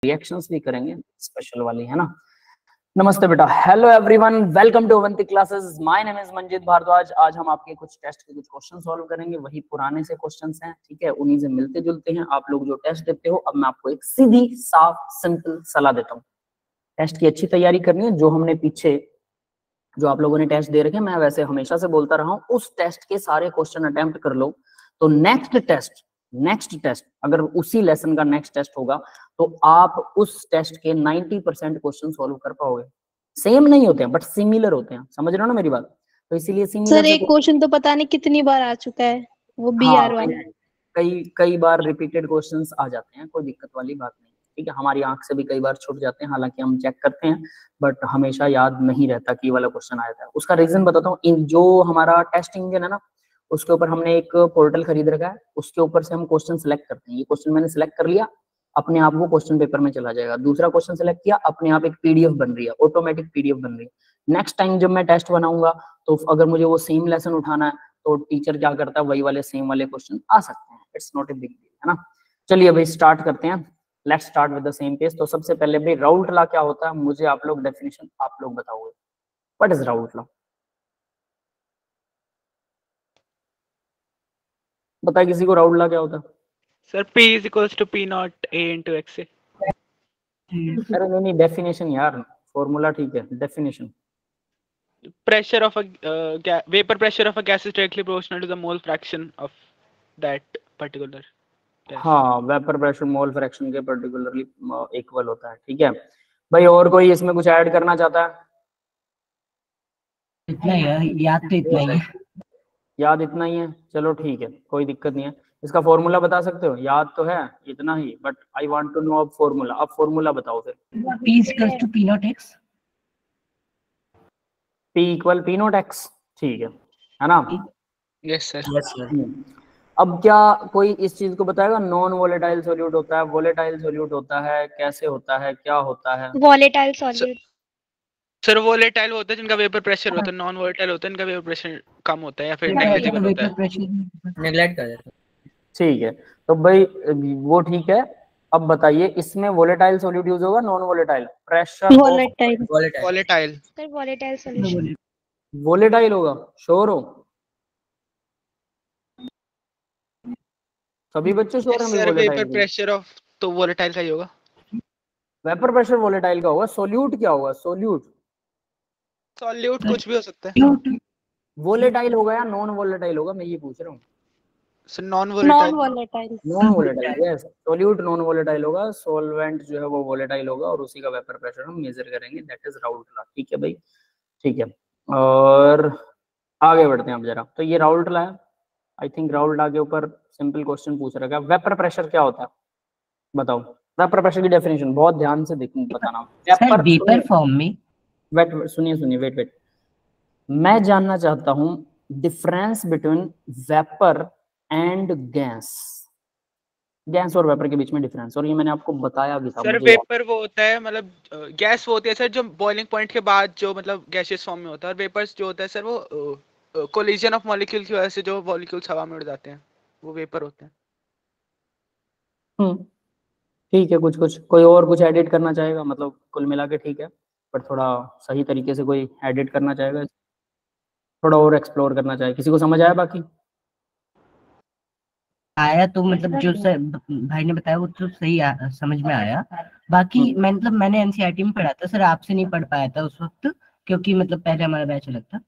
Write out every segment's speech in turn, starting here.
Reactions भी करेंगे special वाली, है ना। नमस्ते बेटा, hello everyone, welcome to Avanti classes. My name is Manjit Bhardwaj. आज हम आपके कुछ टेस्ट के कुछ क्वेश्चन सॉल्व करेंगे, वही पुराने से क्वेश्चंस हैं, ठीक है, उन्हीं से मिलते जुलते हैं। आप लोग जो टेस्ट देते हो, अब मैं आपको एक सीधी साफ सिंपल सलाह देता हूँ। टेस्ट की अच्छी तैयारी करनी है। जो हमने पीछे जो आप लोगों ने टेस्ट दे रखे, मैं वैसे हमेशा से बोलता रहा हूँ, उस टेस्ट के सारे क्वेश्चन अटेम्प्ट कर लो, तो नेक्स्ट टेस्ट अगर उसी लेसन का नेक्स्ट टेस्ट होगा तो आप उस टेस्ट के 90% क्वेश्चन सॉल्व कर पाओगे। सेम नहीं होते हैं बट सिमिलर होते हैं, समझ रहे हो ना मेरी बात। तो इसीलिए सिमिलर सर एक क्वेश्चन तो पता नहीं कितनी बार आ चुका है, वो BR वाला। कई बार रिपीटेड क्वेश्चंस आ जाते हैं, कोई दिक्कत वाली बात नहीं, ठीक है। हमारी आंख से भी कई बार छूट जाते हैं, हालांकि हम चेक करते हैं, बट हमेशा याद नहीं रहता कि वाला क्वेश्चन आया था। उसका रीजन बताता हूँ। इन जो हमारा टेस्ट इंजन है ना, उसके ऊपर हमने एक पोर्टल खरीद रखा है, उसके ऊपर से हम क्वेश्चन सेलेक्ट करते हैं। ये क्वेश्चन मैंने सेलेक्ट कर लिया, अपने आप वो क्वेश्चन पेपर में चला जाएगा। दूसरा क्वेश्चन सेलेक्ट किया, अपने आप एक PDF बन रही है, ऑटोमेटिक PDF बन रही है। नेक्स्ट टाइम जब मैं टेस्ट बनाऊंगा तो अगर मुझे वो सेम लेसन उठाना है तो टीचर क्या करता है, वही वाले सेम वाले क्वेश्चन आ सकते हैं। It's not a big deal, है ना। चलिए भाई स्टार्ट करते हैं। Let's start with the same page. तो सबसे पहले भाई राउल्ट लॉ क्या होता है, मुझे आप लोग डेफिनेशन आप लोग बताओगे। What is Raoult law? बताए किसी को राउल्ट लॉ क्या होता है? Sir P is equals to P naught A into XA। अरे नहीं, डेफिनेशन यार, फॉर्मूला ठीक है, definition. Pressure of a vapor pressure of a gas is directly proportional to the mole fraction of that particular gas। हाँ, vapour pressure mole fraction के particularly equal होता है, ठीक है भाई। और कोई इसमें कुछ ऐड करना चाहता है? इतना ही है, याद तो इतना ही है। याद इतना ही है, चलो ठीक है, कोई दिक्कत नहीं है। इसका फॉर्मूला बता सकते हो? याद तो है इतना ही, but I want to know अब फॉर्मूला। अब फॉर्मूला बताओ फिर। P is equals to P naught x। P equal P not x, ठीक है ना। Yes sir. अब क्या कोई इस चीज को बताएगा? नॉन वोलेटाइल सॉल्यूट होता है, वोलेटाइल सॉल्यूट होता है, कैसे होता है, क्या होता है? Volatile solute. सर वोलेटाइल होता है जिनका वेपर प्रेशर होता है, नॉन वोलेटाइल होता है इनका वेपर प्रेशर कम होता है या फिर नेग्लिजिबल होता है, नेग्लेक्ट कर देते हैं। ठीक है, तो भाई वो ठीक है। अब बताइए, इसमें वोलेटाइल सॉल्यूट यूज होगा, non volatile? Pressure volatile. Volatile. Sir volatile solution. Volatile होगा, श्योर हो? सभी बच्चे श्योर हैं? सर वेपर प्रेशर ऑफ तो वोलेटाइल का ही होगा। वेपर प्रेशर वोलेटाइल का होगा। सॉल्यूट क्या होगा? सॉल्यूट कुछ भी हो सकता है। वोलेटाइल होगा या नॉन वोलेटाइल होगा, मैं ये पूछ रहा हूँ। Sir non volatile. Non volatile, yes, solute non volatile होगा, सॉल्वेंट जो है वो वोलेटाइल होगा, और उसी का वेपर प्रेशर हम मेजर करेंगे। दैट इज राउल्ट लॉ, ठीक है भाई, ठीक है। और आगे बढ़ते हैं अब जरा। तो ये राउल्ट लॉ है। आई थिंक राउल्ट लॉ के ऊपर सिंपल क्वेश्चन पूछ रखा है। वेपर प्रेशर क्या होता है बताओ? वेपर प्रेशर की डेफिनेशन बहुत ध्यान से देखूं, बताना। वेपर फॉर्म में वेट, सुनिए, वेट, मैं जानना चाहता हूं difference between vapour and gas और वेपर के बीच में डिफरेंस, और ये मैंने आपको बताया भी था। सर वेपर वो होता है, मतलब गैस वो होती है सर जो बॉइलिंग पॉइंट के बाद जो मतलब गैसियस फॉर्म में होता है, और वेपर्स जो होता है सर वो कोलिजन ऑफ मॉलिक्यूल की वजह से जो मॉलिक्यूल्स हवा में उड़ जाते हैं, वो वेपर होते हैं। ठीक है। कुछ कोई और कुछ एडिट करना चाहेगा? मतलब कुल मिला के ठीक है, पर थोड़ा सही तरीके से कोई एडिट करना चाहेगा, थोड़ा और एक्सप्लोर करना चाहे? किसी को समझ आया? बाकी आया तो मतलब जो सर भाई ने बताया वो तो सही समझ में आया। बाकी मतलब मैंने NCERT में पढ़ा था सर, आपसे नहीं पढ़ पाया था उस वक्त, क्योंकि मतलब पहले हमारा बैच अलग था।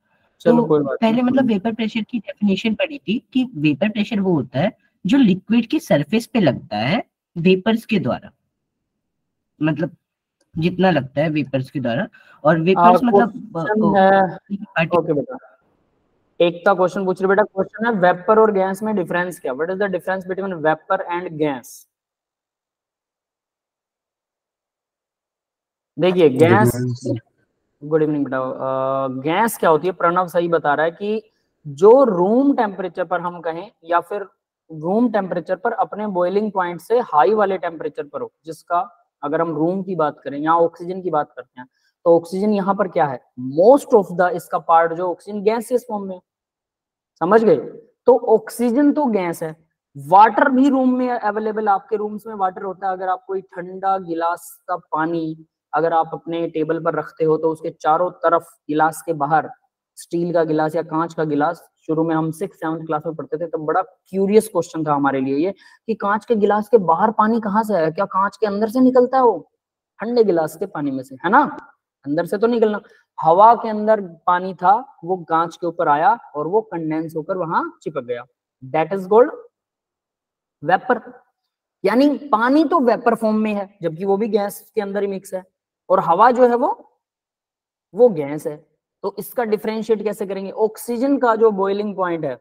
तो पहले मतलब वेपर प्रेशर की डेफिनेशन पढ़ी थी कि वेपर प्रेशर वो होता है जो लिक्विड की सरफेस पे लगता है वेपर्स के द्वारा, मतलब जितना लगता है वेपर्स के द्वारा। और वेपर्स मतलब ओके बेटा, एकता क्वेश्चन पूछ रही बेटा। क्वेश्चन है वेपर और गैस में डिफरेंस क्या? What is the difference between vapour and gas? देखिए गैस, गुड इवनिंग बेटा। गैस क्या होती है? प्रणव सही बता रहा है कि जो रूम टेम्परेचर पर हम कहें, या फिर रूम टेम्परेचर पर अपने बॉइलिंग पॉइंट से हाई वाले टेम्परेचर पर हो, जिसका अगर हम रूम की बात करें या ऑक्सीजन की बात करते हैं, तो ऑक्सीजन यहाँ पर क्या है? मोस्ट ऑफ द इसका पार्ट जो ऑक्सीजन गैसियस फॉर्म में, समझ गए? तो ऑक्सीजन तो गैस है, वाटर भी रूम में अवेलेबल, आपके रूम्स में वाटर होता है। अगर आप कोई ठंडा गिलास का पानी अगर आप अपने टेबल पर रखते हो तो उसके चारों तरफ गिलास के बाहर स्टील का गिलास या कांच का गिलास, शुरू में हम 6th-7th क्लास में पढ़ते थे तब बड़ा क्यूरियस क्वेश्चन था हमारे लिए ये कि कांच के गिलास के बाहर पानी कहाँ से आया, क्या कांच के अंदर से निकलता है वो ठंडे गिलास के पानी में से, है ना, अंदर से तो निकलना। हवा के अंदर पानी था, वो कांच के ऊपर आया और वो कंडेंस होकर वहां चिपक गया, दैट इज कॉल्ड वेपर। यानी पानी तो वेपर फॉर्म में है जबकि वो भी गैस के अंदर ही मिक्स है, और हवा जो है वो गैस है। तो इसका डिफरेंशिएट कैसे करेंगे? ऑक्सीजन का जो बॉइलिंग पॉइंट है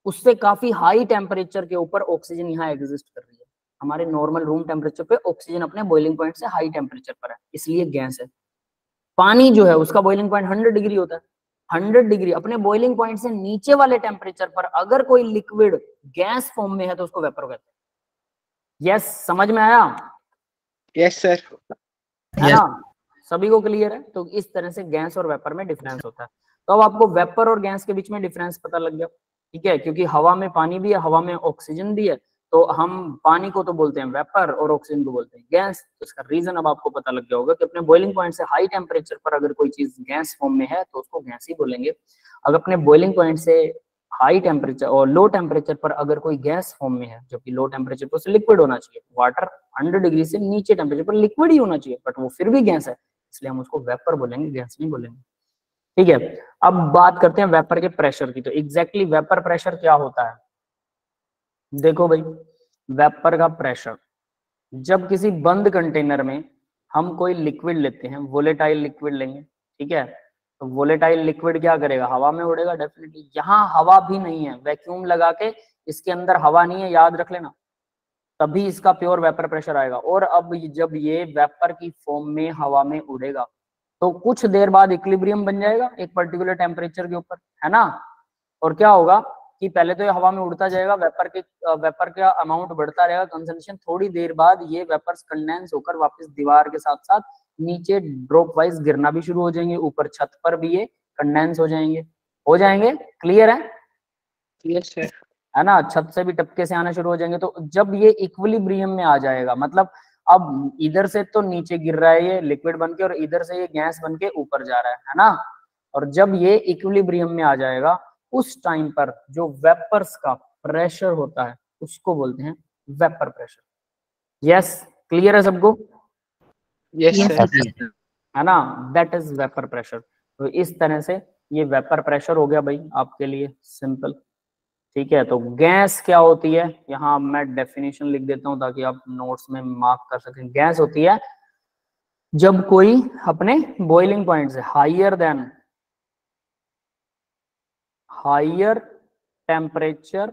उससे काफी हाई टेम्परेचर के ऊपर ऑक्सीजन यहाँ एग्जिस्ट कर रही है। हमारे नॉर्मल रूम टेम्परेचर पे ऑक्सीजन अपने बॉइलिंग पॉइंट से हाई टेम्परेचर पर है, इसलिए गैस है। पानी जो है उसका बॉइलिंग पॉइंट 100 डिग्री होता है। 100 डिग्री अपने बॉइलिंग पॉइंट से नीचे वाले टेम्परेचर पर अगर कोई लिक्विड गैस फॉर्म में है तो उसको वेपर कहते हैं। यस, समझ में आया? Yes sir. है ना, सभी को क्लियर है? तो इस तरह से गैस और वेपर में डिफरेंस होता है। तो अब आपको वेपर और गैस के बीच में डिफरेंस पता लग गया, ठीक है, क्योंकि हवा में पानी भी है, हवा में ऑक्सीजन भी है, तो हम पानी को तो बोलते हैं वेपर और ऑक्सीजन को बोलते हैं गैस। तो इसका रीजन अब आपको पता लग गया होगा कि अपने बॉइलिंग पॉइंट से हाई टेम्परेचर पर अगर कोई चीज गैस फॉर्म में है तो उसको गैस ही बोलेंगे। अगर अपने बॉइलिंग पॉइंट से हाई टेम्परेचर और लो टेम्परेचर पर अगर कोई गैस फॉर्म में है, जबकि लो टेम्परेचर पर उसे लिक्विड होना चाहिए, वाटर 100 डिग्री से नीचे टेम्परेचर पर लिक्विड ही होना चाहिए, बट वो फिर भी गैस है, इसलिए हम उसको वेपर बोलेंगे, गैस नहीं बोलेंगे, ठीक है। अब बात करते हैं वेपर के प्रेशर की। तो एग्जैक्टली वेपर प्रेशर क्या होता है? देखो भाई, वेपर का प्रेशर, जब किसी बंद कंटेनर में हम कोई लिक्विड लेते हैं, वोलेटाइल लिक्विड लेंगे, ठीक है, तो वोलेटाइल लिक्विड क्या करेगा? हवा में उड़ेगा डेफिनेटली। यहाँ हवा भी नहीं है, वैक्यूम लगा के इसके अंदर हवा नहीं है, याद रख लेना, तभी इसका प्योर वेपर प्रेशर आएगा। और अब जब ये वेपर की फॉर्म में हवा में उड़ेगा तो कुछ देर बाद इक्विलिब्रियम बन जाएगा एक पर्टिकुलर टेम्परेचर के ऊपर, है ना। और क्या होगा कि पहले तो ये हवा में उड़ता जाएगा, वेपर का अमाउंट बढ़ता रहेगा, कंसंट्रेशन, थोड़ी देर बाद ये वेपर्स कंडेंस होकर वापस दीवार के साथ साथ नीचे ड्रॉप वाइज गिरना भी शुरू हो जाएंगे, ऊपर छत पर भी ये कंडेंस हो जाएंगे। क्लियर है? Yes sir. है ना, छत से भी टपके से आना शुरू हो जाएंगे। तो जब ये इक्विलिब्रियम में आ जाएगा, मतलब अब इधर से तो नीचे गिर रहा है ये लिक्विड बनके और इधर से ये गैस बनके ऊपर जा रहा है ना। और जब ये इक्विलिब्रियम में आ जाएगा उस टाइम पर जो वेपर्स का प्रेशर होता है उसको बोलते हैं वेपर प्रेशर। यस, क्लियर है सबको? Yes sir. है ना, दैट इज वेपर प्रेशर। तो इस तरह से ये वेपर प्रेशर हो गया भाई आपके लिए सिंपल, ठीक है। तो गैस क्या होती है, यहाँ मैं डेफिनेशन लिख देता हूं ताकि आप नोट्स में मार्क कर सकें। गैस होती है जब कोई अपने बॉइलिंग पॉइंट से higher temperature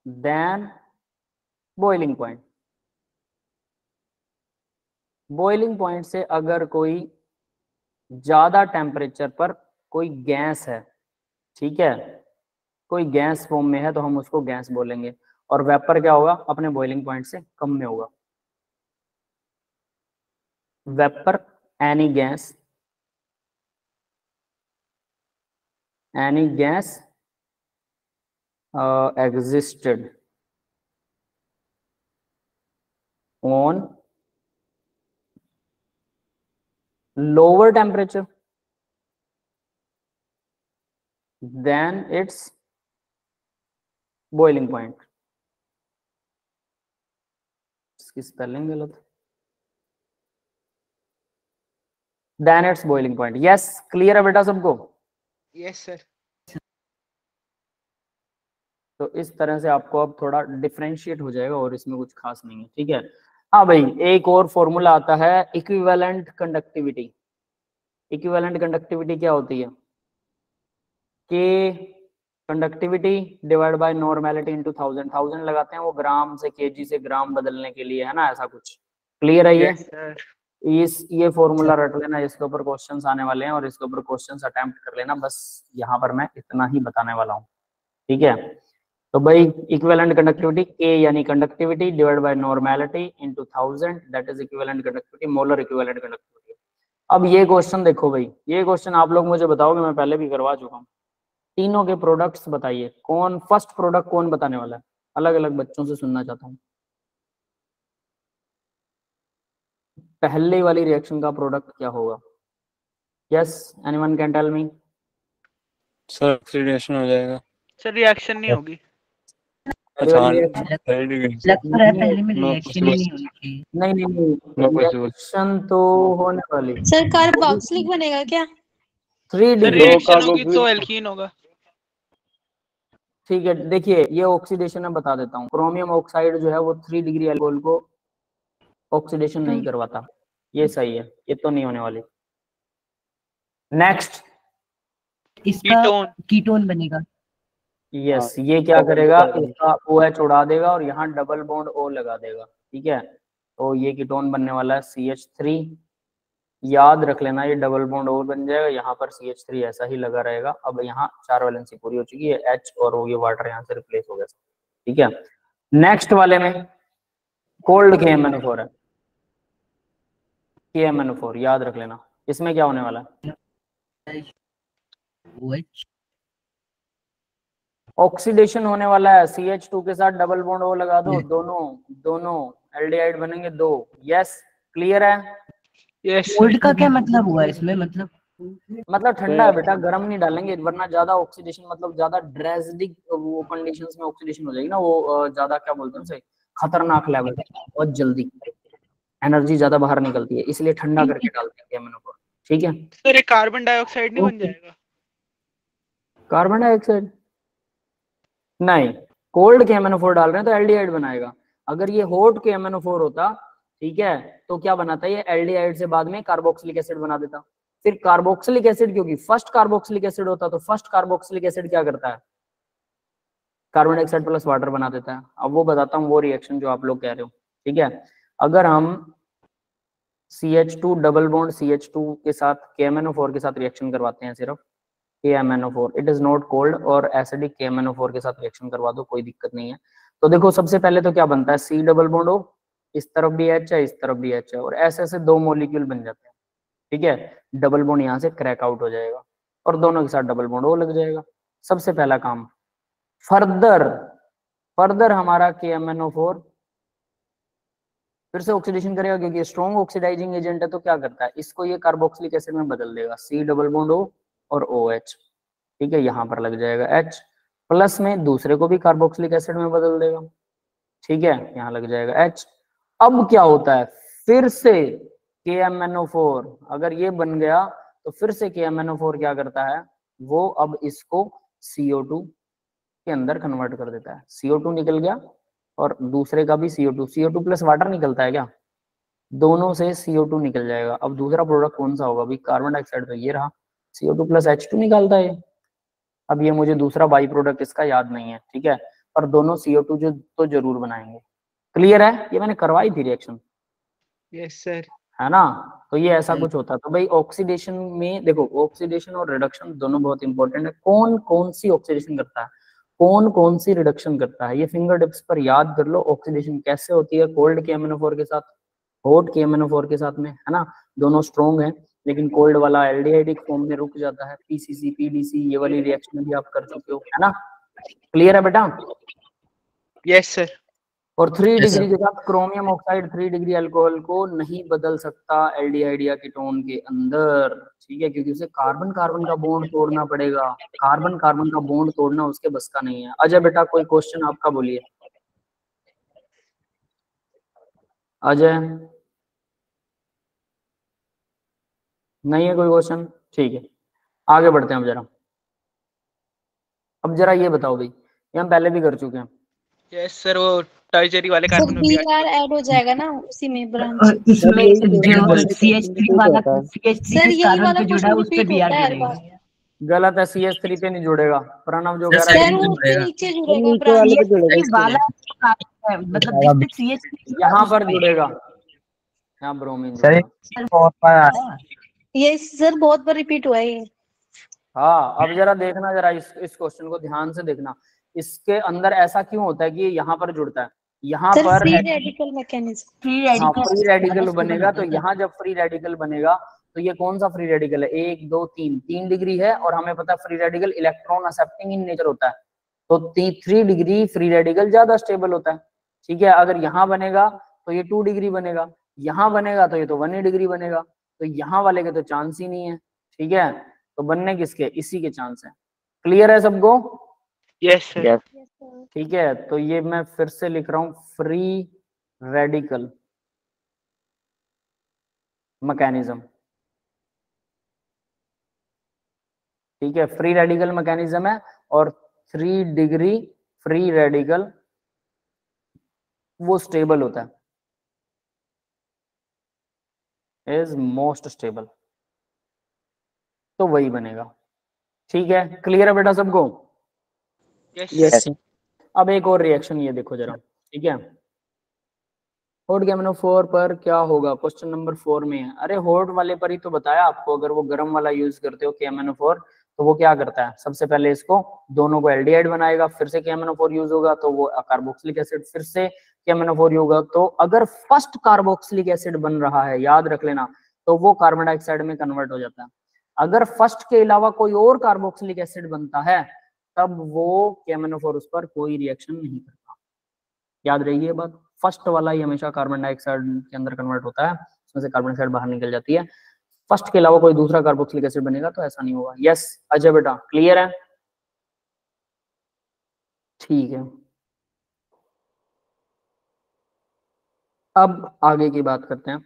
than boiling point, boiling point से अगर कोई ज्यादा टेम्परेचर पर कोई गैस है, ठीक है, कोई गैस फॉर्म में है तो हम उसको गैस बोलेंगे। और वेपर क्या होगा? अपने बॉइलिंग पॉइंट से कम में होगा। Vapour any gas existed on lower temperature than its boiling point। इसकी स्पेलिंग गलत, than its boiling point। Yes, clear है बेटा सबको? Yes sir. तो इस तरह से आपको अब थोड़ा डिफरेंशिएट हो जाएगा और इसमें कुछ खास नहीं है, ठीक है। हाँ भाई, एक और फॉर्मूला आता है इक्विवेलेंट कंडक्टिविटी। इक्विवेलेंट कंडक्टिविटी क्या होती है? कि conductivity divide by normality into 1000 लगाते हैं, वो ग्राम से केजी से ग्राम बदलने के लिए, है ना, ऐसा कुछ। क्लियर है ये? ये फॉर्मूला रट लेना, इसके ऊपर क्वेश्चंस आने वाले हैं और इसके ऊपर क्वेश्चंस अटेम्प्ट कर लेना, बस यहाँ पर मैं इतना ही बताने वाला हूँ, ठीक है। तो भाई इक्विवेलेंट कंडक्टिविटी के यानी conductivity divide by normality into 1000, that is equivalent conductivity, molar equivalent conductivity. अब ये क्वेश्चन देखो भाई, ये क्वेश्चन आप लोग मुझे बताओगे, मैं पहले भी करवा चुका हूँ। तीनों के प्रोडक्ट्स बताइए, कौन फर्स्ट प्रोडक्ट कौन बताने वाला है? अलग अलग बच्चों से सुनना चाहता हूँ। पहले वाली रिएक्शन का प्रोडक्ट क्या होगा? Yes, anyone can tell me? Sir oxidation हो जाएगा। सर रिएक्शन नहीं होगी। अच्छा लग तो रहा है पहले में रिएक्शन ही नहीं होनी चाहिए। नहीं नहीं नहीं, रिएक्शन तो होने वाली। सर कार्बोक्सिलिक बनेगा क्या? 3 सर डिग्री। रिएक्शन होगी तो एल्कीन होगा। ठीक है, देखिए ये ऑक्सीडेशन मैं बता देता हूँ। क्रोमियम ऑक्साइड जो है वो 3 डिग्री अल्कोहल को ऑक्सीडेशन नहीं करवाता, ये सही है, ये तो नहीं होने वाली। नेक्स्ट, इसका कीटोन बनेगा। यस, ये क्या करेगा, इसका OH उड़ा देगा और यहाँ डबल बॉन्ड O लगा देगा। ठीक है, तो ये कीटोन बनने वाला है CH3। याद रख लेना, ये डबल बॉन्ड O बन जाएगा, यहाँ पर CH3 ऐसा ही लगा रहेगा। अब यहाँ 4 वैलेंसी पूरी हो चुकी है, H और O, ये वाटर यहाँ से रिप्लेस हो गया। ठीक है, नेक्स्ट वाले में कोल्ड KMnO4 है, KMnO4 याद रख लेना। इसमें क्या होने वाला है? OH ऑक्सीडेशन होने वाला है, CH2 के साथ डबल बॉन्ड O लगा दो, दोनों एल्डिहाइड बनेंगे 2। यस, क्लियर है? यस। कोल्ड का क्या मतलब हुआ इसमें? मतलब ठंडा है बेटा, गर्म नहीं डालेंगे, वरना ज्यादा ऑक्सीडेशन, मतलब ज्यादा ड्रेजिक वो कंडीशंस में ऑक्सीडेशन हो जाएगी ना, वो ज्यादा क्या बोलते हैं उसे, खतरनाक लेवल, बहुत जल्दी एनर्जी ज्यादा बाहर निकलती है, इसलिए ठंडा करके डालते हैं KMnO4। ठीक है सर एक कार्बन डाइऑक्साइड नहीं बन जाएगा? कार्बन डाइऑक्साइड नहीं, कोल्ड KMnO4 डाल रहे हैं तो एल्डिहाइड बनाएगा। अगर ये हॉट KMnO4 होता, ठीक है, तो क्या बनाता, ये एल्डिहाइड से बाद में कार्बोक्सिलिक एसिड बना देता। फिर कार्बोक्सिलिक एसिड, क्योंकि फर्स्ट कार्बोक्सिलिक एसिड होता, तो फर्स्ट कार्बोक्सिलिक एसिड क्या करता है, कार्बन डाइऑक्साइड प्लस वाटर बना देता है। अब वो बताता हूँ, वो रिएक्शन जो आप लोग कह रहे हो। ठीक है, अगर हम CH2 डबल बॉन्ड CH2 के साथ KMnO4 के साथ रिएक्शन करवाते हैं, सिर्फ KMnO4, it is not cold, और एसिडिक KMnO4 के साथ रिएक्शन करवा दो, कोई दिक्कत नहीं है। तो देखो सबसे पहले तो क्या बनता है, C डबल बॉन्ड O, इस तरफ भी H है, इस तरफ भी H है, और ऐसे ऐसे 2 मॉलिक्यूल बन जाते हैं। ठीक है, डबल बॉन्ड यहाँ से क्रैक आउट हो जाएगा और दोनों के साथ डबल बॉन्ड O लग जाएगा। सबसे पहला काम। फर्दर हमारा KMnO4 फिर से ऑक्सीडेशन करेगा, क्योंकि स्ट्रॉन्ग ऑक्सीडाइजिंग एजेंट है, तो क्या करता है, इसको ये कार्बोक्सिलिक एसिड में बदल देगा, C डबल बॉन्ड O और OH। ठीक है, यहाँ पर लग जाएगा H, प्लस में दूसरे को भी कार्बोक्सिलिक एसिड में बदल देगा। ठीक है, यहाँ लग जाएगा H। अब क्या होता है, फिर से KMnO4 अगर ये बन गया, तो फिर से KMnO4 क्या करता है, वो अब इसको CO2 के अंदर कन्वर्ट कर देता है। CO2 निकल गया और दूसरे का भी CO2 प्लस वाटर निकलता है क्या, दोनों से CO2 निकल जाएगा। अब दूसरा प्रोडक्ट कौन सा होगा, भाई कार्बन डाइऑक्साइड तो ये रहा, CO2 प्लस H2 निकालता है। अब ये मुझे दूसरा बाई प्रोडक्ट इसका याद नहीं है। ठीक है, और दोनों CO2 जो तो जरूर बनाएंगे। क्लियर है, ये मैंने करवाई थी रिएक्शन। Yes sir. है ना, तो ये ऐसा कुछ होता है। तो भाई ऑक्सीडेशन में देखो, ऑक्सीडेशन और रिडक्शन दोनों बहुत इंपॉर्टेंट है। कौन कौन सी ऑक्सीडेशन करता है, कौन कौन सी रिडक्शन करता है, ये फिंगर टिप्स पर याद कर लो। ऑक्सीडेशन कैसे होती है, कोल्ड KMnO4 के साथ, हॉट KMnO4 के साथ में, है ना, दोनों स्ट्रॉन्ग है, लेकिन कोल्ड वाला एल्डिहाइडिक फॉर्म में रुक जाता है, PCC PDC, ये वाली रिएक्शन भी आप कर चुके हो, है ना। क्लियर है बेटा? Yes sir. और 3 डिग्री के साथ क्रोमियम ऑक्साइड 3 डिग्री अल्कोहल को नहीं बदल सकता एल्डिहाइड या कीटोन के अंदर। ठीक है, क्योंकि उसे कार्बन कार्बन का बॉन्ड तोड़ना पड़ेगा, कार्बन कार्बन का बॉन्ड तोड़ना उसके बस का नहीं है। अजय बेटा कोई क्वेश्चन आपका, बोलिए अजय। नहीं है कोई क्वेश्चन, ठीक है आगे बढ़ते हैं। अब जरा ये बताओ भाई, ये हम पहले भी कर चुके हैं। यस सर, वो टर्शरी वाले कार्बन में भी BR ऐड हो जाएगा ना उसी में ब्रांच। इसमें जो CH3 वाला CH3 सर के यही कार्बन वाला पे जुड़ा है, क्वेश्चन उस पे रिपीट BR होता है हर जुड़ेगा। बार। गलत है, CH3 पे नहीं जुड़ेगा। प्रणव जो कह रहा सर है वो उसके नीचे जुड़ेगा नीचे ब्रांच। वाले पे जुड़ेगा, CH3 वाला मतलब जिसपे CH3 यहाँ पर जुड़ेगा, यहाँ ब्रोमीन सर जुड़ेगा। बहुत बार आया। ये सर बहुत बार रिपीट हुआ है ये। हाँ, अब जरा देखना, जरा इस क्वेश्चन को ध्यान से देखना। इसके अंदर ऐसा क्यों होता है कि ये यहाँ पर जुड़ता है, यहाँ सर पर free radical mechanism. Free radical बनेगा। तो यहाँ जब फ्री रेडिकल बनेगा, तो ये कौन सा फ्री रेडिकल है, 1 2 3 3 डिग्री है, और हमें पता है free radical electron accepting in nature होता है। तो 3 डिग्री फ्री रेडिकल ज्यादा स्टेबल होता है, ठीक है। अगर यहाँ बनेगा तो ये 2 डिग्री बनेगा, यहाँ बनेगा तो ये तो 1 डिग्री बनेगा, तो यहाँ वाले के तो चांस ही नहीं है, ठीक है। तो बनने किसके, इसी के चांस है। क्लियर है सबको? Yes sir. ठीक है, तो ये मैं फिर से लिख रहा हूं, फ्री रेडिकल मैकेनिज्म, ठीक है। फ्री रेडिकल मैकेनिज्म है और 3 डिग्री फ्री रेडिकल वो स्टेबल होता है, इज मोस्ट स्टेबल, तो वही बनेगा, ठीक है। क्लियर है बेटा सबको? यस। अब एक और रिएक्शन ये देखो जरा, ठीक है। हॉट KMnO4 पर क्या होगा, क्वेश्चन नंबर 4 में है। अरे हॉट वाले पर ही तो बताया आपको, अगर वो गर्म वाला यूज करते हो KMnO4 तो वो क्या करता है, सबसे पहले इसको दोनों को एल्डिहाइड बनाएगा, फिर से KMnO4 यूज होगा तो वो कार्बोक्सिलिक एसिड, फिर से KMnO4 होगा। तो अगर फर्स्ट कार्बोक्सिलिक एसिड बन रहा है, याद रख लेना, तो वो कार्बन डाइऑक्साइड में कन्वर्ट हो जाता है। अगर फर्स्ट के अलावा कोई और कार्बोक्सिलिक एसिड बनता है तब वो KMnO4 उस पर कोई रिएक्शन नहीं करता, याद रहिए ये बात। फर्स्ट वाला ही हमेशा कार्बन डाइऑक्साइड के अंदर कन्वर्ट होता है, उसमें से कार्बन डाइऑक्साइड बाहर निकल जाती है। फर्स्ट के अलावा कोई दूसरा कार्बोक्सिलिक एसिड बनेगा तो ऐसा नहीं होगा। यस अजय बेटा, क्लियर है? ठीक है, अब आगे की बात करते हैं,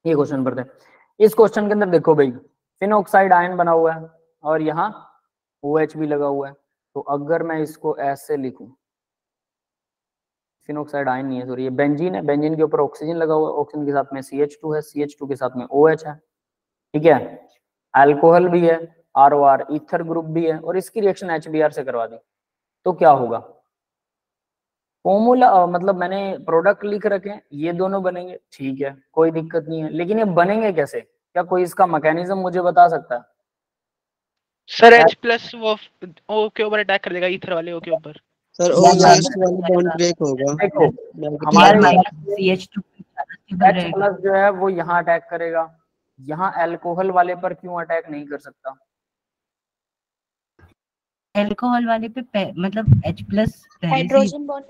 ये क्वेश्चन पढ़ते हैं। इस क्वेश्चन के अंदर देखो भाई, फिनॉक्साइड आयन बना हुआ है और यहाँ OH भी लगा हुआ है। तो अगर मैं इसको ऐसे लिखूं, फिनॉक्साइड आयन नहीं है सॉरी, ये बेंजीन है, बेंजीन के ऊपर ऑक्सीजन लगा हुआ है, ऑक्सीजन के साथ में CH2 है, CH2 के साथ में OH है, ठीक है। अल्कोहल भी है, ROR, ईथर ग्रुप भी है, और इसकी रिएक्शन HBr से करवा दी तो क्या होगा। फॉर्मूला मतलब मैंने प्रोडक्ट लिख रखे हैं, ये दोनों बनेंगे, ठीक है, कोई दिक्कत नहीं है, लेकिन ये बनेंगे कैसे, क्या कोई इसका मैकेनिज्म मुझे बता सकता है? सर H प्लस वो O के ऊपर अटैक कर देगा, ईथर वाले O के ऊपर। सर OCH वाला बॉन्ड ब्रेक होगा। देखो हमारे हमारे CH2 H प्लस जो है वो यहाँ अटैक करेगा, यहाँ अल्कोहल वाले पर क्यों अटैक नहीं कर सकता? अल्कोहल वाले पे मतलब H plus hydrogen bond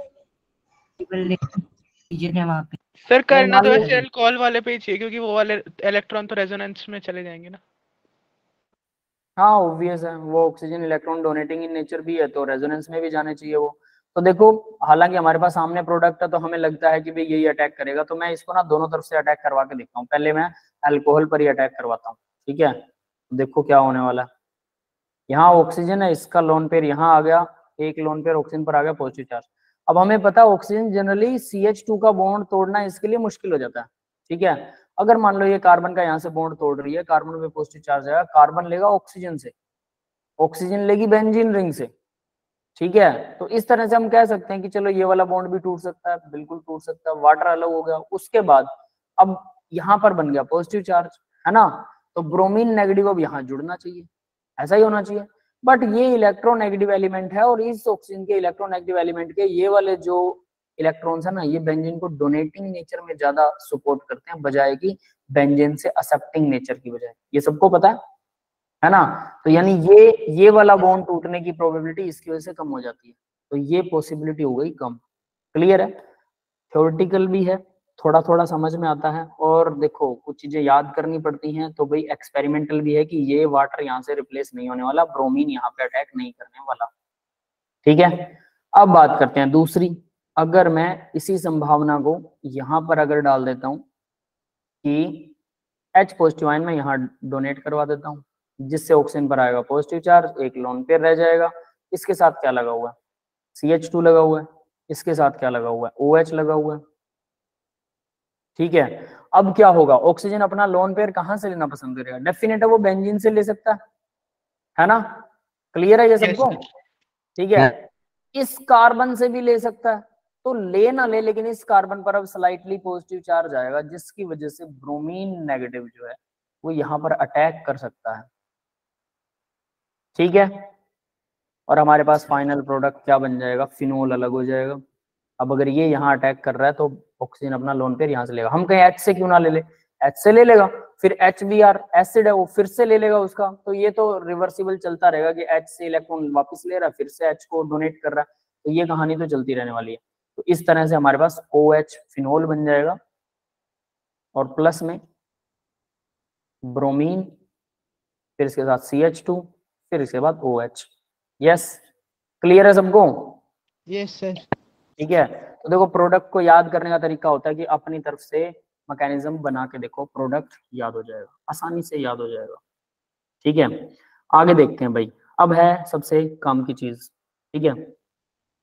region है वहाँ पे। सर करना मान तो लो- वैसे अल्कोहल वाले पे ही चाहिए, क्योंकि वो वाले इलेक्ट्रॉन तो रेजोनेंस में चले जाएंगे ना। हाँ ऑब्वियस है, वो oxygen electron donating in nature भी है, तो रेजोनेंस में भी जाने चाहिए वो। तो देखो हालांकि हमारे पास सामने प्रोडक्ट है तो हमें लगता है कि भाई यही अटैक करेगा, तो मैं इसको ना दोनों तरफ से अटैक करवा के देखता हूँ। पहले मैं अल्कोहल पर ही अटैक करवाता हूँ, ठीक है। देखो क्या होने वाला है, यहाँ ऑक्सीजन है, इसका लोन पेयर यहाँ आ गया, एक लोन पेयर ऑक्सीजन पर आ गया पॉजिटिव चार्ज। अब हमें पता है ऑक्सीजन जनरली CH2 का बॉन्ड तोड़ना इसके लिए मुश्किल हो जाता है, ठीक है। अगर मान लो ये कार्बन का यहाँ से बॉन्ड तोड़ रही है, कार्बन पे पॉजिटिव चार्ज आएगा, कार्बन लेगा ऑक्सीजन से, ऑक्सीजन लेगी बेंजीन रिंग से, ठीक है। तो इस तरह से हम कह सकते हैं कि चलो ये वाला बॉन्ड भी टूट सकता है, बिल्कुल टूट सकता है, वाटर अलग हो गया। उसके बाद अब यहाँ पर बन गया पॉजिटिव चार्ज, है ना, तो ब्रोमीन नेगेटिव अब यहाँ जुड़ना चाहिए, ऐसा ही होना चाहिए। बट ये इलेक्ट्रोनेगेटिव एलिमेंट है और इस ऑक्सीजन के इलेक्ट्रोनेगेटिव एलिमेंट के ये वाले जो इलेक्ट्रॉन्स है ना, ये बेंजीन को डोनेटिंग नेचर में ज्यादा सपोर्ट करते हैं बजाय कि बेंजीन से एक्सेप्टिंग नेचर की बजाय, ये सबको पता है ना। तो यानी ये वाला बॉन्ड टूटने की प्रोबेबिलिटी इसकी वजह से कम हो जाती है, तो ये पॉसिबिलिटी हो गई कम। क्लियर है? थ्योरेटिकल भी है, थोड़ा थोड़ा समझ में आता है, और देखो कुछ चीजें याद करनी पड़ती हैं, तो भाई एक्सपेरिमेंटल भी है कि ये वाटर यहाँ से रिप्लेस नहीं होने वाला, ब्रोमीन यहाँ पे अटैक नहीं करने वाला, ठीक है। अब बात करते हैं दूसरी, अगर मैं इसी संभावना को यहाँ पर अगर डाल देता हूँ कि H पॉजिटिव आयन में यहाँ डोनेट करवा देता हूँ, जिससे ऑक्सीजन पर आएगा पॉजिटिव चार्ज, एक लोन पेयर रह जाएगा। इसके साथ क्या लगा हुआ है, CH2 लगा हुआ है, इसके साथ क्या लगा हुआ है, OH लगा हुआ है, ठीक है। अब क्या होगा, ऑक्सीजन अपना लोन पेयर कहां से लेना पसंद करेगा, डेफिनेट है वो बेंजीन से ले सकता है ना। क्लियर है ये सबको? ठीक है, इस कार्बन से भी ले सकता है, तो ले ना ले, लेकिन इस कार्बन पर अब स्लाइटली पॉजिटिव चार्ज आएगा, जिसकी वजह से ब्रोमीन नेगेटिव जो है वो यहाँ पर अटैक कर सकता है, ठीक है। और हमारे पास फाइनल प्रोडक्ट क्या बन जाएगा, फिनोल अलग हो जाएगा। अब अगर ये यहाँ अटैक कर रहा है तो ऑक्सीजन अपना लोन पेयर यहाँ से लेगा, हम कहीं H से क्यों ना ले ले, H से ले लेगा, फिर HBr एसिड है वो फिर से ले लेगा उसका, तो ये तो रिवर्सिबल चलता रहेगा कि H से इलेक्ट्रॉन वापस ले रहा है फिर से H को डोनेट कर रहा है, तो ये कहानी तो चलती रहने वाली है। तो इस तरह से हमारे पास OH फिनोल बन जाएगा और प्लस में ब्रोमीन, फिर इसके साथ CH2, फिर इसके बाद OH। यस, क्लियर है सबको? Yes sir. ठीक है, तो देखो प्रोडक्ट को याद करने का तरीका होता है कि अपनी तरफ से मैकेनिज्म बना के देखो, प्रोडक्ट याद हो जाएगा, आसानी से याद हो जाएगा। ठीक है, आगे देखते हैं भाई। अब है सबसे काम की चीज, ठीक है,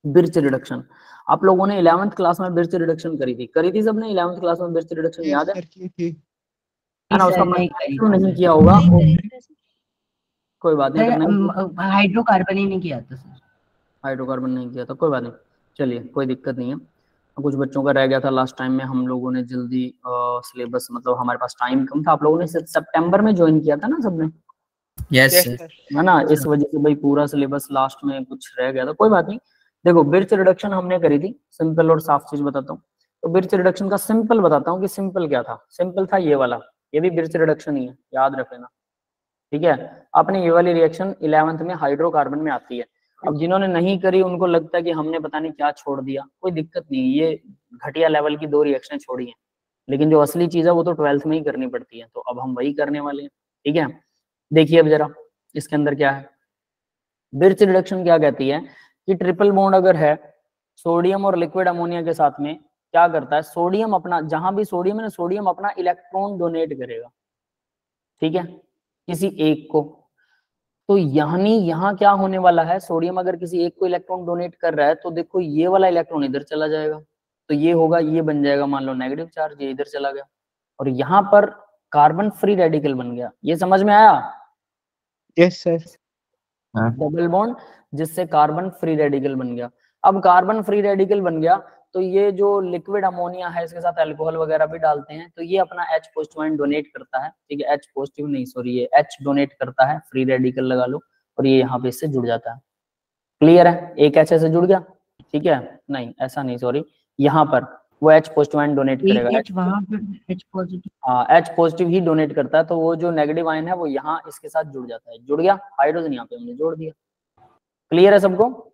बिर्च रिडक्शन। आप लोगों ने 11th क्लास में बिर्च रिडक्शन करी थी सबने? 11th क्लास में बिर्च रिडक्शन याद है ना? उसका नहीं किया होगा, कोई बात नहीं। हाइड्रोकार्बन ही नहीं किया था सर। हाइड्रोकार्बन नहीं किया था, कोई बात नहीं, चलिए कोई दिक्कत नहीं है। कुछ बच्चों का रह गया था लास्ट टाइम में, हम लोगों ने जल्दी सिलेबस, मतलब हमारे पास टाइम कम था। आप लोगों ने सितंबर में ज्वाइन किया था ना सबने? यस सर, है ना, इस वजह से भाई पूरा सिलेबस लास्ट में कुछ रह गया था, कोई बात नहीं। देखो बिर्च रिडक्शन हमने करी थी, सिंपल और साफ चीज बताता हूँ। तो बिर्च रिडक्शन का सिंपल बताता हूँ कि सिंपल क्या था। सिंपल था ये वाला, ये भी बिर्च रिडक्शन ही है, याद रख लेना। ठीक है, आपने ये वाली रिएक्शन 11th में हाइड्रोकार्बन में आती है। अब जिन्होंने नहीं करी उनको लगता है कि हमने पता नहीं क्या छोड़ दिया, कोई दिक्कत नहीं, ये घटिया लेवल की 2 रिएक्शन छोड़ी हैं, लेकिन जो असली चीज है वो तो 12th में ही करनी पड़ती है, तो अब हम वही करने वाले हैं। ठीक है, देखिए अब जरा इसके अंदर क्या है। बिर्च रिडक्शन क्या कहती है कि ट्रिपल बॉन्ड अगर है सोडियम और लिक्विड अमोनिया के साथ में, क्या करता है सोडियम अपना, जहां भी सोडियम है ना, सोडियम अपना इलेक्ट्रॉन डोनेट करेगा, ठीक है, किसी एक को। तो यानी यहाँ क्या होने वाला है, सोडियम अगर किसी एक को इलेक्ट्रॉन डोनेट कर रहा है तो देखो ये वाला इलेक्ट्रॉन इधर चला जाएगा, तो ये होगा, ये बन जाएगा मान लो नेगेटिव चार्ज, ये इधर चला गया, और यहाँ पर कार्बन फ्री रेडिकल बन गया। ये समझ में आया? Yes sir. डबल बॉन्ड जिससे कार्बन फ्री रेडिकल बन गया। अब कार्बन फ्री रेडिकल बन गया तो ये जो लिक्विड अमोनिया है इसके साथ अल्कोहल वगैरह भी डालते हैं, तो ये अपना H पॉजिटिव आयन डोनेट करता है, ठीक है, H पॉजिटिव नहीं सॉरी, ये H डोनेट करता है, फ्री रेडिकल लगा लो, और ये यहाँ पे इससे जुड़ जाता है। क्लियर है? एक H से जुड़ गया, ठीक है, नहीं ऐसा नहीं सॉरी, यहाँ पर वो H पॉजिटिव आयन डोनेट करेगा, H पॉजिटिव ही डोनेट करता है, तो वो जो नेगेटिव आयन है वो यहाँ इसके साथ जुड़ जाता है, जुड़ गया, हाइड्रोजन यहाँ पे हमने जोड़ दिया। क्लियर है सबको?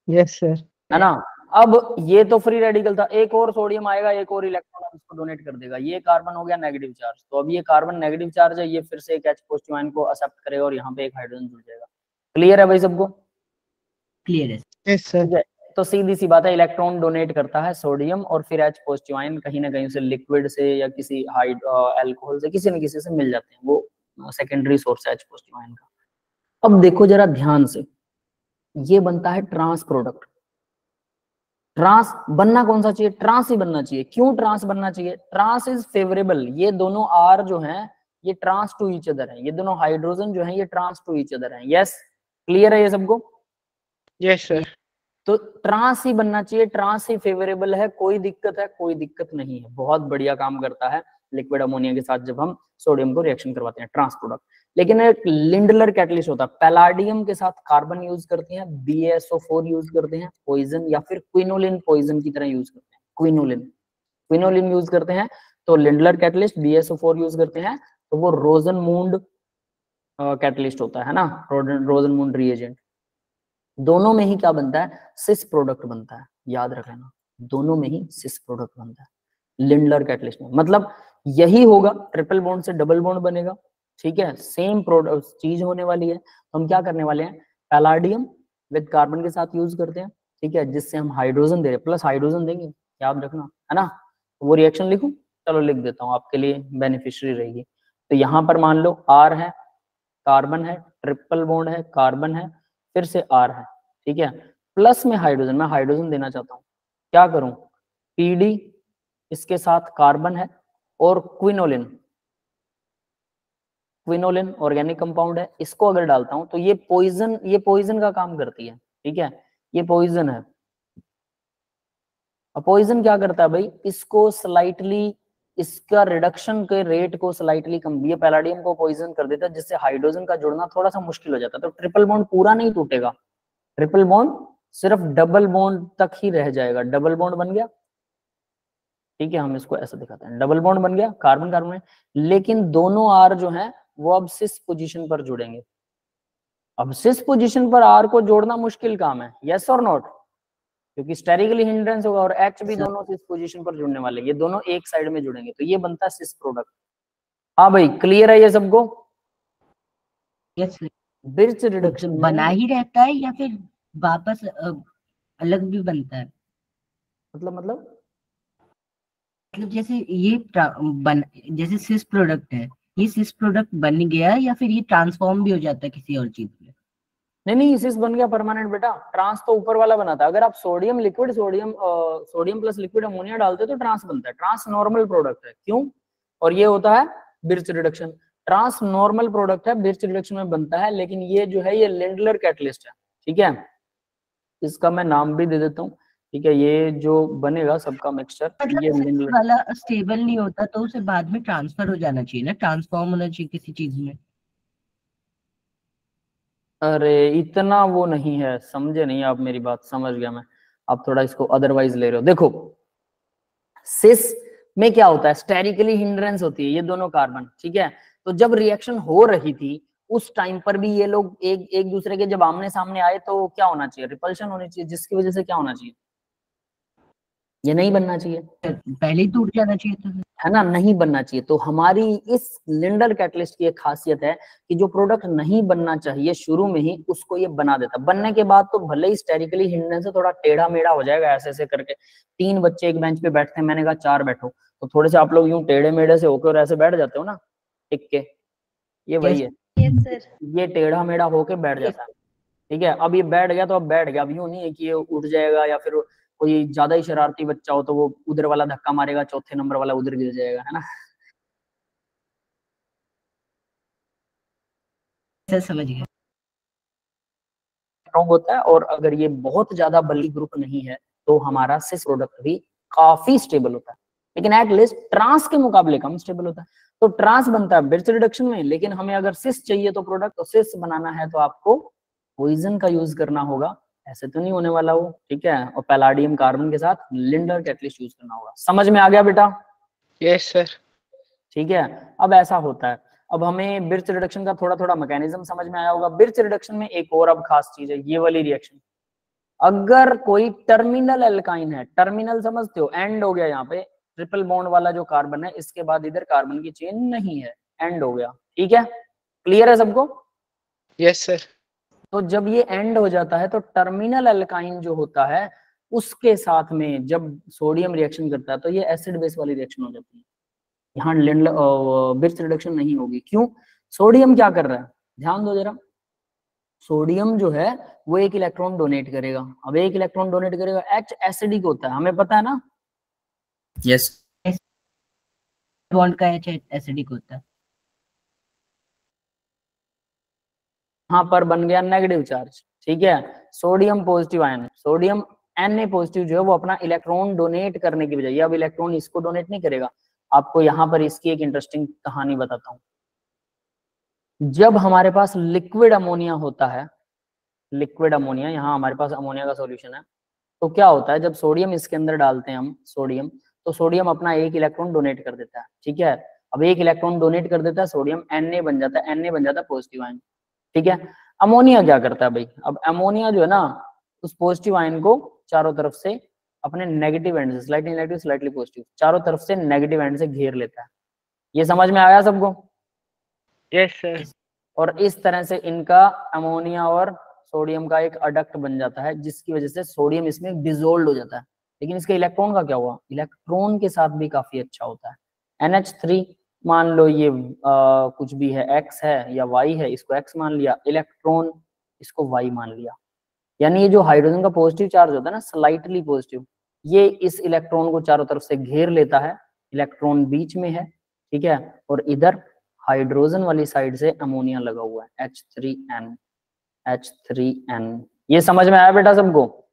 Yes sir. है ना? अब ये तो फ्री रेडिकल था, एक और सोडियम आएगा, एक और इलेक्ट्रॉन इसको डोनेट कर देगा, ये कार्बन हो गया नेगेटिव चार्ज, तो अब ये कार्बन नेगेटिव चार्ज है, ये फिर से एक H पॉजिटिव आयन को एक्सेप्ट करेगा और यहाँ पे एक हाइड्रोजन जुड़ जाएगा। क्लियर है भाई सबको? क्लियर है। Yes sir. तो सीधी सी बात है, इलेक्ट्रॉन डोनेट करता है सोडियम और फिर H पॉजिटिव आयन कहीं ना कहीं से लिक्विड से या किसी अल्कोहल से किसी न किसी से मिल जाते हैं, वो सेकेंडरी सोर्स है H पॉजिटिव आयन का। अब देखो जरा ध्यान से, ये बनता है ट्रांस प्रोडक्ट। ट्रांस बनना कौन सा चाहिए? ट्रांस ही बनना चाहिए। क्यों ट्रांस बनना चाहिए? ट्रांस इज फेवरेबल, ये दोनों R जो हैं ये ट्रांस टू ईच अदर है, ये दोनों हाइड्रोजन जो हैं ये ट्रांस टू ईच अदर हैं। यस, क्लियर है ये सबको? Yes sir. तो ट्रांस ही बनना चाहिए, ट्रांस ही फेवरेबल है, कोई दिक्कत है? कोई दिक्कत नहीं है, बहुत बढ़िया काम करता है लिक्विड अमोनिया के साथ जब हम सोडियम को रिएक्शन करवाते हैं, ट्रांस प्रोडक्ट। लेकिन एक लिंडलर कैटलिस्ट होता है, पैलाडियम के साथ कार्बन यूज करते हैं, BaSO4 यूज करते हैं पॉइजन, या फिर क्विनोलिन पॉइजन की तरह यूज करते हैं, क्विनोलिन यूज करते हैं, तो लिंडलर कैटलिस्ट BaSO4 यूज करते हैं, तो वो रोजनमूंड कैटलिस्ट होता है ना, रोजनमूंड रिएजेंट। दोनों में ही क्या बनता है? सिस प्रोडक्ट बनता है, याद रख लेना, दोनों में ही सिस प्रोडक्ट बनता है लिंडलर कैटलिस्ट में। मतलब यही होगा, ट्रिपल बॉन्ड से डबल बॉन्ड बनेगा, ठीक है, सेम प्रोडक्ट चीज होने वाली है। तो हम क्या करने वाले हैं, पैलाडियम विद कार्बन के साथ यूज करते हैं, ठीक है, जिससे हम हाइड्रोजन दे रहे हैं, प्लस हाइड्रोजन देंगे, याद रखना, है ना। वो रिएक्शन लिखूं? चलो लिख देता हूँ, आपके लिए बेनिफिशियरी रहेगी। तो यहाँ पर मान लो R है, कार्बन है, ट्रिपल बॉन्ड है, कार्बन है, फिर से R है, ठीक है, प्लस में हाइड्रोजन, मैं हाइड्रोजन देना चाहता हूँ, क्या करूं, PD इसके साथ कार्बन है, और क्विनोलिन ऑर्गेनिक कंपाउंड है, इसको अगर डालता हूं तो ये पॉइजन का काम करती है, ठीक है, ये पॉइजन है। अब पॉइजन क्या करता है भाई, इसको स्लाइटली, इसका रिडक्शन के रेट को स्लाइटली कम, ये पैलाडियम को पॉइजन कर देता है, जिससे हाइड्रोजन का जुड़ना थोड़ा सा मुश्किल हो जाता है। तो ट्रिपल बॉन्ड पूरा नहीं टूटेगा, ट्रिपल बॉन्ड सिर्फ डबल बॉन्ड तक ही रह जाएगा। डबल बॉन्ड बन गया, ठीक है, हम इसको ऐसे दिखाते हैं, डबल बॉन्ड बन गया कार्बन कार्बन में, लेकिन दोनों आर जो है वो अब सिस पोजीशन पर जुड़ेंगे। अब सिस पोजीशन पर आर को जोड़ना मुश्किल काम है, यस और नॉट, क्योंकि स्टेरिकली हिंड्रेंस होगा और एच भी दोनों सिस पोजीशन पर जुड़ने वाले, ये दोनों एक साइड में जुड़ेंगे, तो ये बनता है सिस प्रोडक्ट। हाँ भाई, क्लियर है ये सबको? यस बिर्च रिडक्शन बना ही रहता है या फिर वापस अलग भी बनता है? मतलब जैसे ये जैसे सिस प्रोडक्ट है, ये सिस प्रोडक्ट बन गया या फिर ये ट्रांसफॉर्म भी हो जाता है किसी और चीज में? नहीं, सिस बन गया परमानेंट बेटा, ट्रांस तो ऊपर वाला बनाता है। अगर आप sodium liquid sodium plus liquid ammonia डालते हो तो ट्रांस बनता है, ट्रांस नॉर्मल प्रोडक्ट है, क्यों? और ये होता है Birch reduction. Trans normal product है, बिर्च रिडक्शन में बनता है, लेकिन ये जो है ये लिंडलर कैटलिस्ट है, ठीक है, इसका मैं नाम भी दे देता हूँ, ठीक है, ये जो बनेगा सबका मिक्सचर, ये मतलब वाला स्टेबल नहीं होता तो उसे बाद में ट्रांसफर हो जाना चाहिए ना, ट्रांसफॉर्म होना चाहिए किसी चीज में। अरे इतना वो नहीं है, समझे नहीं आप मेरी बात, समझ गया मैं, आप थोड़ा इसको अदरवाइज ले रहे हो। देखो सिस में क्या होता है, स्टेरिकली हिंड्रेंस होती है ये दोनों कार्बन, ठीक है, तो जब रिएक्शन हो रही थी उस टाइम पर भी ये लोग एक एक दूसरे के जब आमने सामने आए तो क्या होना चाहिए, रिपल्शन होनी चाहिए, जिसकी वजह से क्या होना चाहिए, ये नहीं बनना चाहिए, पहले ही टूट जाना चाहिए था, है ना, नहीं बनना चाहिए। तो हमारी इस लिंडर कैटलिस्ट की एक खासियत है कि जो प्रोडक्ट नहीं बनना चाहिए शुरू में ही उसको ये बना देता, बनने के बाद तो भले ही स्टेरिकली हिंडने से थोड़ा टेढ़ा मेढ़ा हो जाएगा, ऐसे ऐसे करके 3 बच्चे एक बेंच पे बैठते हैं, मैंने कहा 4 बैठो, तो थोड़े से आप लोग यूं टेढ़े मेढ़े से होकर और ऐसे बैठ जाते हो ना टिक के, ये वही है, ये टेढ़ा मेढ़ा होके बैठ जाता है, ठीक है। अब ये बैठ गया तो अब बैठ गया, अब यूं नहीं है कि ये उठ जाएगा, या फिर कोई ज्यादा ही शरारती बच्चा हो तो वो उधर वाला धक्का मारेगा, चौथे नंबर वाला उधर गिर जाएगा, है ना। समझ गया। स्ट्रॉन्ग होता है, और अगर ये बहुत ज्यादा बल्कि ग्रुप नहीं है तो हमारा सिस प्रोडक्ट भी काफी स्टेबल होता है, लेकिन एटलीस्ट ट्रांस के मुकाबले कम स्टेबल होता है। तो ट्रांस बनता है बिर्च रिडक्शन में, लेकिन हमें अगर सिस चाहिए तो प्रोडक्ट, तो सिस बनाना है तो आपको पॉइजन का यूज करना होगा, ऐसे तो नहीं होने वाला वो, ठीक है, और पैलाडियम कार्बन के साथ लिंडर कैटलिस्ट यूज करना होगा। समझ में आ गया बेटा? Yes sir. ठीक है, अब ऐसा होता है। अब हमें बिर्च रिडक्शन का थोड़ा थोड़ा मैकेनिज्म समझ में आया होगा। बिर्च रिडक्शन में एक और अब खास चीज है, ये वाली रिएक्शन, अगर कोई टर्मिनल एल्काइन है, टर्मिनल समझते हो, एंड हो गया, यहाँ पे ट्रिपल बॉन्ड वाला जो कार्बन है इसके बाद इधर कार्बन की चेन नहीं है, एंड हो गया, ठीक है, क्लियर है सबको? Yes sir. तो जब ये एंड हो जाता है तो टर्मिनल एल्काइन जो होता है उसके साथ में जब सोडियम रिएक्शन करता है तो ये एसिड बेस वाली रिएक्शन हो जाती है, यहाँ बिर्च रिडक्शन नहीं होगी। क्यों? सोडियम क्या कर रहा है, ध्यान दो जरा, सोडियम जो है वो एक इलेक्ट्रॉन डोनेट करेगा, अब एक इलेक्ट्रॉन डोनेट करेगा, H एसिडिक होता है, हमें पता है ना। यस बॉन्ड का H एसिडिक होता है। हाँ, पर बन गया नेगेटिव चार्ज, ठीक है, sodium positive ion, sodium Na positive जो है वो अपना इलेक्ट्रॉन डोनेट करने की बजाय अब इलेक्ट्रॉन इसको डोनेट नहीं करेगा। आपको यहाँ पर इसकी एक इंटरेस्टिंग कहानी बताता हूँ। जब हमारे पास लिक्विड अमोनिया होता है, लिक्विड अमोनिया, यहाँ हमारे पास अमोनिया का सॉल्यूशन है, तो क्या होता है जब सोडियम इसके अंदर डालते हैं हम सोडियम, तो सोडियम अपना एक इलेक्ट्रॉन डोनेट कर देता है, ठीक है, अब एक इलेक्ट्रॉन डोनेट कर देता है सोडियम, Na बन जाता है, Na बन जाता है पॉजिटिव आयन, ठीक है। अमोनिया क्या करता है भाई, अब अमोनिया जो है ना उस पॉजिटिव आयन को चारों तरफ से अपने नेगेटिव एंड से, स्लाइटली नेगेटिव स्लाइटली पॉजिटिव, चारों तरफ से नेगेटिव एंड से घेर लेता है। ये समझ में आया सबको? Yes sir. और इस तरह से इनका अमोनिया और सोडियम का एक अडक्ट बन जाता है, जिसकी वजह से सोडियम इसमें डिसोल्व हो जाता है। लेकिन इसके इलेक्ट्रॉन का क्या हुआ, इलेक्ट्रॉन के साथ भी काफी अच्छा होता है। NH3 मान लो ये कुछ भी है, X है या Y है, इसको X मान लिया, इलेक्ट्रॉन इसको Y मान लिया, यानी ये जो हाइड्रोजन का पॉजिटिव चार्ज होता है ना, स्लाइटली पॉजिटिव, ये इस इलेक्ट्रॉन को चारों तरफ से घेर लेता है, इलेक्ट्रॉन बीच में है, ठीक है, और इधर हाइड्रोजन वाली साइड से अमोनिया लगा हुआ है, H3N। ये समझ में आया बेटा सबको?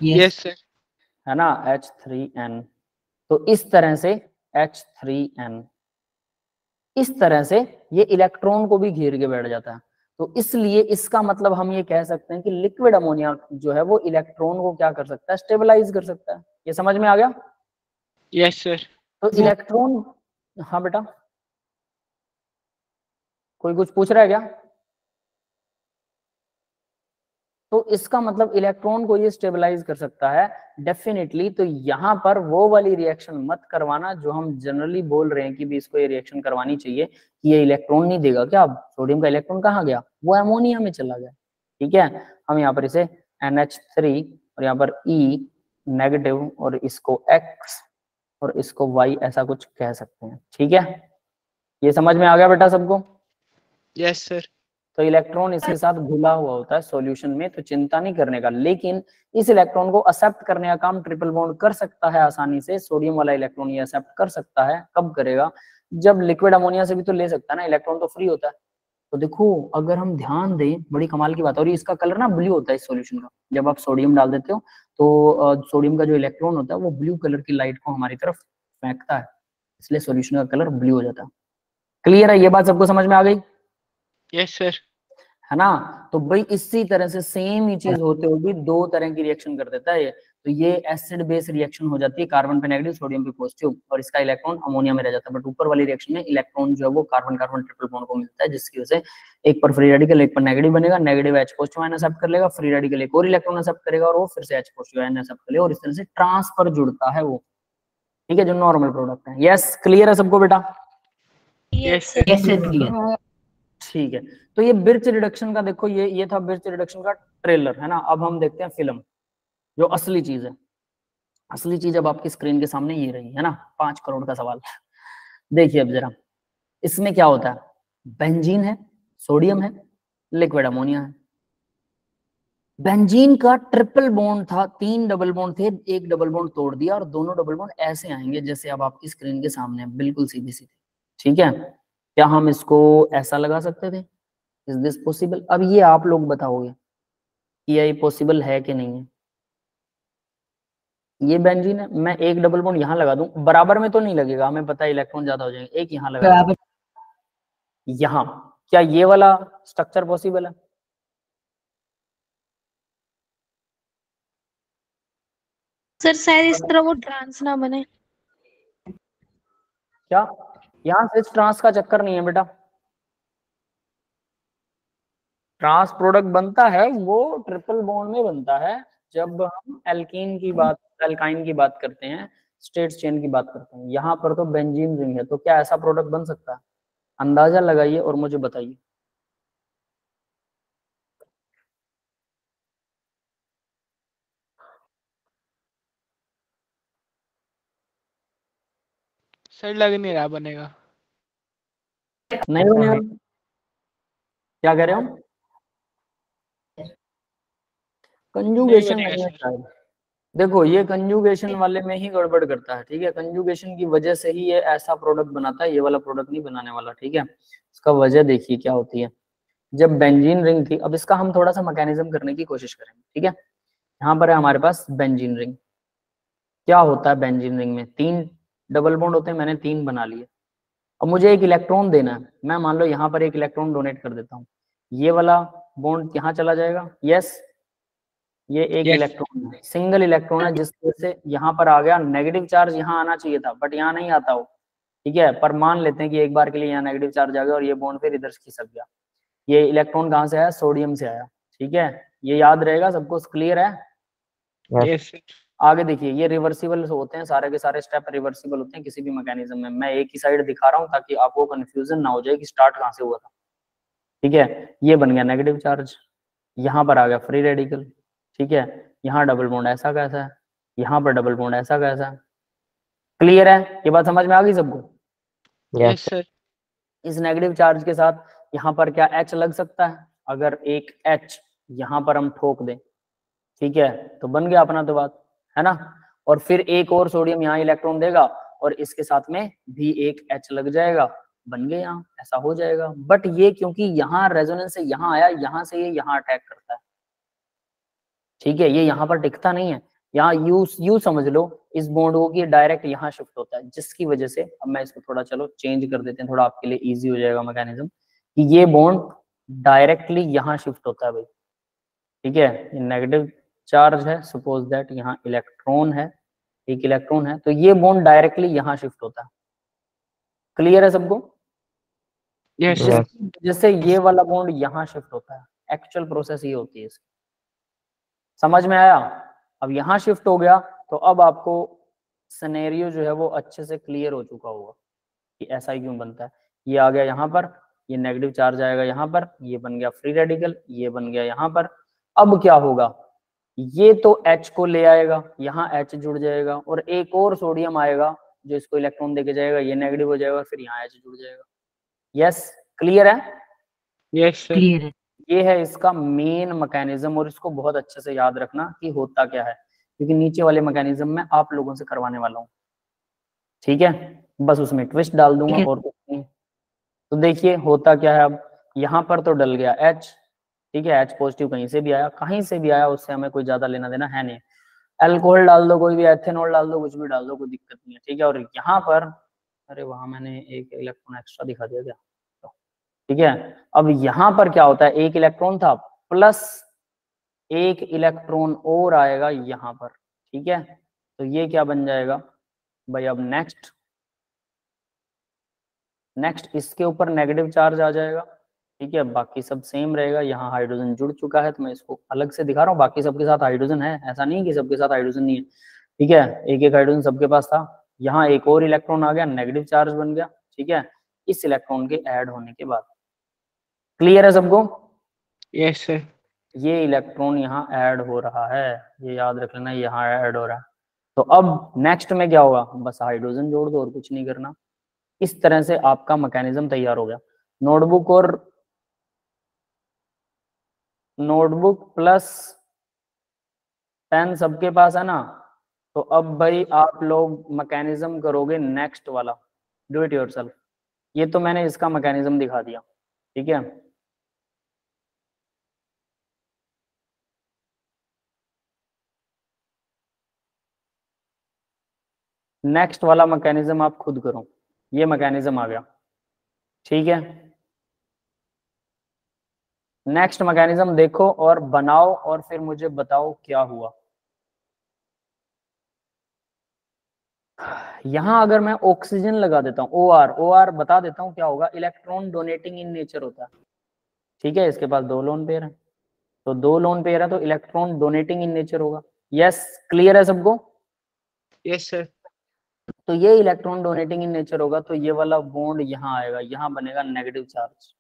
Yes sir. है ना, H3N। तो इस तरह से H3N, इस तरह से ये इलेक्ट्रॉन को भी घेर के बैठ जाता है। तो इसलिए इसका मतलब हम ये कह सकते हैं कि लिक्विड अमोनिया जो है वो इलेक्ट्रॉन को क्या कर सकता है, स्टेबलाइज कर सकता है। ये समझ में आ गया? Yes sir. तो इलेक्ट्रॉन, हाँ बेटा कोई कुछ पूछ रहा है क्या? तो इसका मतलब इलेक्ट्रॉन को ये स्टेबलाइज कर सकता है डेफिनेटली। तो यहाँ पर वो वाली रिएक्शन मत करवाना जो हम जनरली बोल रहे हैं कि भी इसको ये रिएक्शन करवानी चाहिए कि ये इलेक्ट्रॉन नहीं देगा क्या। अब सोडियम का इलेक्ट्रॉन कहाँ गया? वो अमोनिया में चला गया। ठीक है, हम यहाँ पर इसे NH3 और यहाँ पर E नेगेटिव और इसको X और इसको Y ऐसा कुछ कह सकते हैं। ठीक है, ये समझ में आ गया बेटा सबको? Yes sir. तो इलेक्ट्रॉन इसके साथ घुला हुआ होता है सॉल्यूशन में, तो चिंता नहीं करने का। लेकिन इस इलेक्ट्रॉन को एक्सेप्ट करने का काम ट्रिपल बॉन्ड कर सकता है आसानी से। सोडियम वाला इलेक्ट्रॉन ये एक्सेप्ट कर सकता है। कब करेगा? जब लिक्विड अमोनिया से भी तो ले सकता है ना, इलेक्ट्रॉन तो फ्री होता है। तो देखो अगर हम ध्यान दें, बड़ी कमाल की बात है। और इसका कलर ना ब्लू होता है इस सॉल्यूशन का। जब आप सोडियम डाल देते हो तो सोडियम का जो इलेक्ट्रॉन होता है वो ब्लू कलर की लाइट को हमारी तरफ फेंकता है, इसलिए सॉल्यूशन का कलर ब्लू हो जाता है। क्लियर है? ये बात सबको समझ में आ गई? Yes sir. है ना? तो भाई इसी तरह से सेम ही चीज होते हुए दो तरह की रिएक्शन कर देता है ये। तो ये एसिड बेस रिएक्शन हो जाती है, कार्बन पे नेगेटिव सोडियम पे पॉजिटिव, और इसका इलेक्ट्रॉन अमोनिया में रह जाता है। बट ऊपर वाली रिएक्शन में इलेक्ट्रॉन जो है वो कार्बन कार्बन ट्रिपल बॉन्ड को मिलता है, जिसकी वजह से एक पर फ्री रेडिकल एक पर नेगेटिव बनेगा। Negative H positive ion accept कर लेगा, फ्री रेडिकल एक और इलेक्ट्रॉन एक्सेप्ट करेगा और वो फिर से H पॉजिटिव आयन एक्सेप्ट कर लेगा, और इस तरह से ट्रांसफर जुड़ता है वो। ठीक है, जो नॉर्मल प्रोडक्ट है। यस, क्लियर है सबको बेटा? Yes yes sir clear. ठीक है, तो ये बिर्च रिडक्शन का देखो, ये था बिर्च रिडक्शन का ट्रेलर, है ना। अब हम देखते हैं फिल्म, जो असली चीज है। असली चीज अब आपकी स्क्रीन के सामने ये रही है ना, 5 करोड़ का सवाल। देखिए अब जरा, इसमें क्या होता है? बेंजीन है, सोडियम है, लिक्विड अमोनिया है। बेंजीन का ट्रिपल बॉन्ड था, 3 डबल बॉन्ड थे, एक डबल बॉन्ड तोड़ दिया और दोनों डबल बॉन्ड ऐसे आएंगे जैसे अब आपकी स्क्रीन के सामने है, बिल्कुल सीधी सीधी। ठीक है, क्या हम इसको ऐसा लगा सकते थे? Is this possible? अब ये आप लोग बताओगे कि ये पॉसिबल है कि नहीं है। ये बेंजीन है, मैं एक डबल बॉन्ड यहाँ लगा दूं, बराबर में तो नहीं लगेगा, हमें पता है इलेक्ट्रॉन ज्यादा हो जाएंगे। एक यहाँ लगा दूं, यहाँ, क्या ये वाला स्ट्रक्चर पॉसिबल है? सर शायद इस तरह वो ट्रांस ना बने। क्या यहाँ सिर्फ ट्रांस का चक्कर नहीं है बेटा, ट्रांस प्रोडक्ट बनता है वो ट्रिपल बॉन्ड में बनता है। जब हम एल्कीन की बात, एल्काइन की बात करते हैं, स्ट्रेट चेन की बात करते हैं, यहाँ पर तो बेंजीन रिंग है। तो क्या ऐसा प्रोडक्ट बन सकता है? अंदाजा लगाइए और मुझे बताइए। सर लग नहीं रहा बनेगा। नहीं बनेगा? क्या कह रहे हो? कंजुगेशन बनेगा नहीं है सर। शायद। देखो ये कंजुगेशन वाले में ही गड़बड़ करता है। ठीक है, कंजुगेशन की वजह से ही ये ऐसा प्रोडक्ट बनाता है, ये वाला प्रोडक्ट नहीं बनाने वाला। ठीक है, इसका वजह देखिए क्या होती है। जब बेंजीन रिंग थी, अब इसका हम थोड़ा सा मैकेनिज्म करने की कोशिश करेंगे। ठीक है, यहाँ पर है हमारे पास बेंजीन रिंग। क्या होता है बेंजीन रिंग में? 3 डबल बॉन्ड होते हैं, मैंने 3 बना लिए। अब मुझे एक इलेक्ट्रॉन देना है, मैं मान लो यहाँ पर एक इलेक्ट्रॉन डोनेट कर देता हूँ, ये वाला बॉन्ड यहाँ चला जाएगा। यस, ये एक Yes. इलेक्ट्रॉन है, सिंगल इलेक्ट्रॉन है, जिसकी वजह से यहाँ पर आ गया। नेगेटिव चार्ज यहाँ आना चाहिए था बट यहाँ नहीं आता हो। ठीक है, पर मान लेते हैं कि एक बार के लिए यहाँ नेगेटिव चार्ज आ गया और ये बॉन्ड फिर इधर खिसक गया। ये इलेक्ट्रॉन कहाँ से आया? सोडियम से आया। ठीक है, ये याद रहेगा सबको, क्लियर है? Yes sir. आगे देखिए, ये रिवर्सिबल होते हैं, सारे के सारे स्टेप रिवर्सिबल होते हैं किसी भी मैकेनिज्म में। मैं एक ही साइड दिखा रहा हूँ ताकि आपको कंफ्यूजन ना हो जाए कि स्टार्ट कहाँ से हुआ था। ठीक है, ये बन गया नेगेटिव चार्ज, यहाँ पर आ गया फ्री रेडिकल। ठीक है, यहाँ डबल बॉन्ड ऐसा कैसा है, यहाँ पर डबल बॉन्ड ऐसा कैसा है। क्लियर है? ये बात समझ में आ गई सबको? Yes sir. इस नेगेटिव चार्ज के साथ यहाँ पर क्या H लग सकता है? अगर एक H यहाँ पर हम ठोक दें, ठीक है, तो बन गया अपना तो बात, है ना। और फिर एक और सोडियम यहाँ इलेक्ट्रॉन देगा और इसके साथ में भी एक H लग जाएगा, बन गए यहाँ, ऐसा हो जाएगा। बट ये क्योंकि यहाँ रेजोनेंस से यहाँ आया, यहाँ से ये यहाँ अटैक करता है। ठीक है, ये यहाँ पर टिकता नहीं है, यहाँ यू समझ लो इस बॉन्ड को कि डायरेक्ट यहाँ शिफ्ट होता है, जिसकी वजह से अब मैं इसको थोड़ा चलो चेंज कर देते हैं, थोड़ा आपके लिए इजी हो जाएगा मैकेनिज्म, कि ये बॉन्ड डायरेक्टली यहाँ शिफ्ट होता है भाई। ठीक है, ये नेगेटिव चार्ज है, सपोज दैट यहाँ इलेक्ट्रॉन है, एक इलेक्ट्रॉन है, तो ये बॉन्ड डायरेक्टली यहाँ शिफ्ट होता है। क्लियर है सबको? Yes Yes. जैसे ये वाला बॉन्ड यहाँ शिफ्ट होता है, एक्चुअल प्रोसेस ये होती है इसकी। समझ में आया? अब यहाँ शिफ्ट हो गया तो अब आपको सिनेरियो जो है वो अच्छे से क्लियर हो चुका होगा कि ऐसा ही क्यों बनता है। ये आ गया यहाँ पर, ये नेगेटिव चार्ज आएगा यहाँ पर, ये बन गया फ्री रेडिकल, ये बन गया यहाँ पर। अब क्या होगा, ये तो H को ले आएगा, यहाँ H जुड़ जाएगा और एक और सोडियम आएगा जो इसको इलेक्ट्रॉन देके जाएगा, ये नेगेटिव हो जाएगा, फिर यहाँ H जुड़ जाएगा। यस, क्लियर है? Yes sir. क्लियर है। ये है इसका मेन मैकेनिज्म, और इसको बहुत अच्छे से याद रखना कि होता क्या है, क्योंकि नीचे वाले मैकेनिज्म में आप लोगों से करवाने वाला हूँ। ठीक है, बस उसमें ट्विस्ट डाल दूंगा और कुछ नहीं। तो देखिए होता क्या है, अब यहाँ पर तो डल गया H, ठीक है, H पॉजिटिव कहीं से भी आया, कहीं से भी आया, उससे हमें कोई ज्यादा लेना देना है नहीं। अल्कोहल डाल दो, कोई भी एथेनॉल डाल दो, कुछ भी डाल दो, कोई दिक्कत नहीं है। ठीक है, और यहाँ पर, अरे वहां मैंने एक इलेक्ट्रॉन एक्स्ट्रा दिखा दिया क्या? ठीक है, अब यहाँ पर क्या होता है, एक इलेक्ट्रॉन था प्लस एक इलेक्ट्रॉन और आएगा यहाँ पर। ठीक है, तो ये क्या बन जाएगा भाई, अब नेक्स्ट इसके ऊपर नेगेटिव चार्ज आ जाएगा। ठीक है, बाकी सब सेम रहेगा। यहाँ हाइड्रोजन जुड़ चुका है तो मैं इसको अलग से दिखा रहा हूँ, बाकी सबके साथ हाइड्रोजन है, ऐसा नहीं कि सबके साथ हाइड्रोजन नहीं है। ठीक है, एक एक हाइड्रोजन सबके पास था, यहाँ एक और इलेक्ट्रॉन आ गया, नेगेटिव चार्ज बन गया। ठीक है, इस इलेक्ट्रॉन के ऐड होने के बाद। क्लियर है सबको? Yes sir. ये इलेक्ट्रॉन यहाँ ऐड हो रहा है, ये याद रख लेना, यहाँ ऐड हो रहा है। तो अब नेक्स्ट में क्या होगा, बस हाइड्रोजन जोड़ दो और कुछ नहीं करना। इस तरह से आपका मैकेनिज्म तैयार हो गया। नोटबुक प्लस पेन सबके पास है ना? तो अब भाई आप लोग मैकेनिज्म करोगे नेक्स्ट वाला, डू इट योरसेल्फ। ये तो मैंने इसका मैकेनिज्म दिखा दिया। ठीक है, नेक्स्ट वाला मैकेनिज्म आप खुद करो, ये मैकेनिज्म आ गया। ठीक है, नेक्स्ट मैकेनिज्म देखो और बनाओ और फिर मुझे बताओ क्या हुआ। यहां अगर मैं ऑक्सीजन लगा देता हूं, OR बता देता हूं क्या होगा, इलेक्ट्रॉन डोनेटिंग इन नेचर होता है। ठीक है, इसके पास 2 लोन पेयर है, तो 2 लोन पेयर है तो इलेक्ट्रॉन डोनेटिंग इन नेचर होगा। यस, क्लियर है सबको? Yes sir. तो ये इलेक्ट्रॉन डोनेटिंग इन नेचर होगा, तो ये वाला बॉन्ड यहाँ आएगा, यहाँ बनेगा नेगेटिव चार्ज।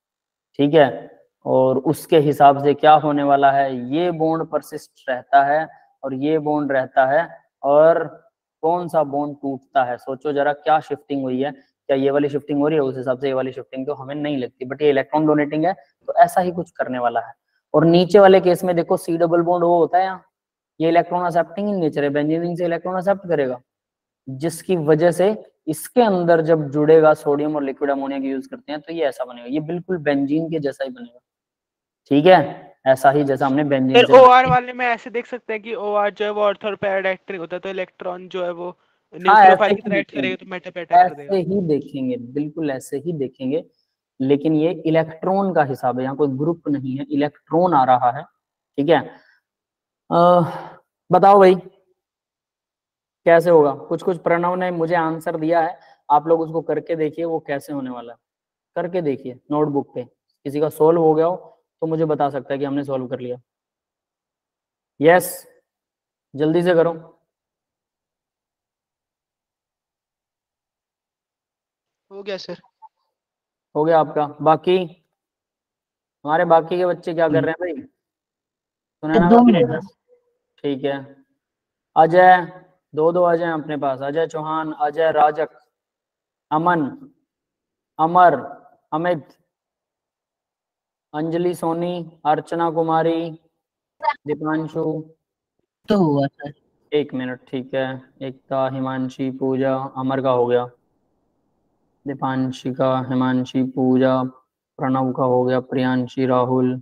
ठीक है, और उसके हिसाब से क्या होने वाला है, ये बॉन्ड परसिस्ट रहता है और ये बॉन्ड रहता है, और कौन सा बॉन्ड टूटता है? सोचो जरा, क्या शिफ्टिंग हुई है, क्या ये वाली शिफ्टिंग हो रही है? उस हिसाब से ये वाली शिफ्टिंग तो हमें नहीं लगती, बट ये इलेक्ट्रॉन डोनेटिंग है तो ऐसा ही कुछ करने वाला है। और नीचे वाले केस में देखो, C डबल बॉन्ड वो होता है यहाँ, ये इलेक्ट्रॉन एक्सेप्टिंग इन नेचर है, बेंजीन से इलेक्ट्रॉन एक्सेप्ट करेगा, जिसकी वजह से इसके अंदर जब जुड़ेगा सोडियम और लिक्विड अमोनिया की यूज करते हैं तो ये ऐसा बनेगा, ये बिल्कुल बेंजीन के जैसा ही बनेगा। ठीक है, ऐसा ही जैसा हमने बेंजीन फिर से OR वाले में ऐसे देख सकते हैं कि OR जो है वो ऑर्थो पैरा इलेक्ट्रिक होता है, तो इलेक्ट्रॉन जो है वो न्यूक्लियोफाइल की तरह एक्ट करेगा तो मेटा पे अटैक कर देगा। ऐसे ही देखेंगे, बिल्कुल ऐसे ही देखेंगे, लेकिन ये इलेक्ट्रॉन का हिसाब है, यहाँ कोई ग्रुप नहीं है, इलेक्ट्रॉन आ रहा है। ठीक है, बताओ भाई कैसे होगा? कुछ कुछ प्रणव ने मुझे आंसर दिया है, आप लोग उसको करके देखिए वो कैसे होने वाला है, करके देखिए नोटबुक पे। किसी का सोल्व हो गया हो तो मुझे बता सकता है कि हमने सोल्व कर लिया। यस, जल्दी से करो। हो गया सर। हो गया आपका? बाकी हमारे बाकी के बच्चे क्या कर रहे हैं भाई? सुनैना 2 मिनट बस। ठीक है, अजय, 2 अजय हैं अपने पास, अजय चौहान, अजय राजक, अमन, अमर, अमित, अंजलि सोनी, अर्चना कुमारी, दीपांशु। तो हुआ सर। 1 मिनट, ठीक है, एकता, हिमांशी, पूजा, अमर का हो गया, दीपांशिका, हिमांशी, पूजा, प्रणव का हो गया, प्रियांशी, राहुल,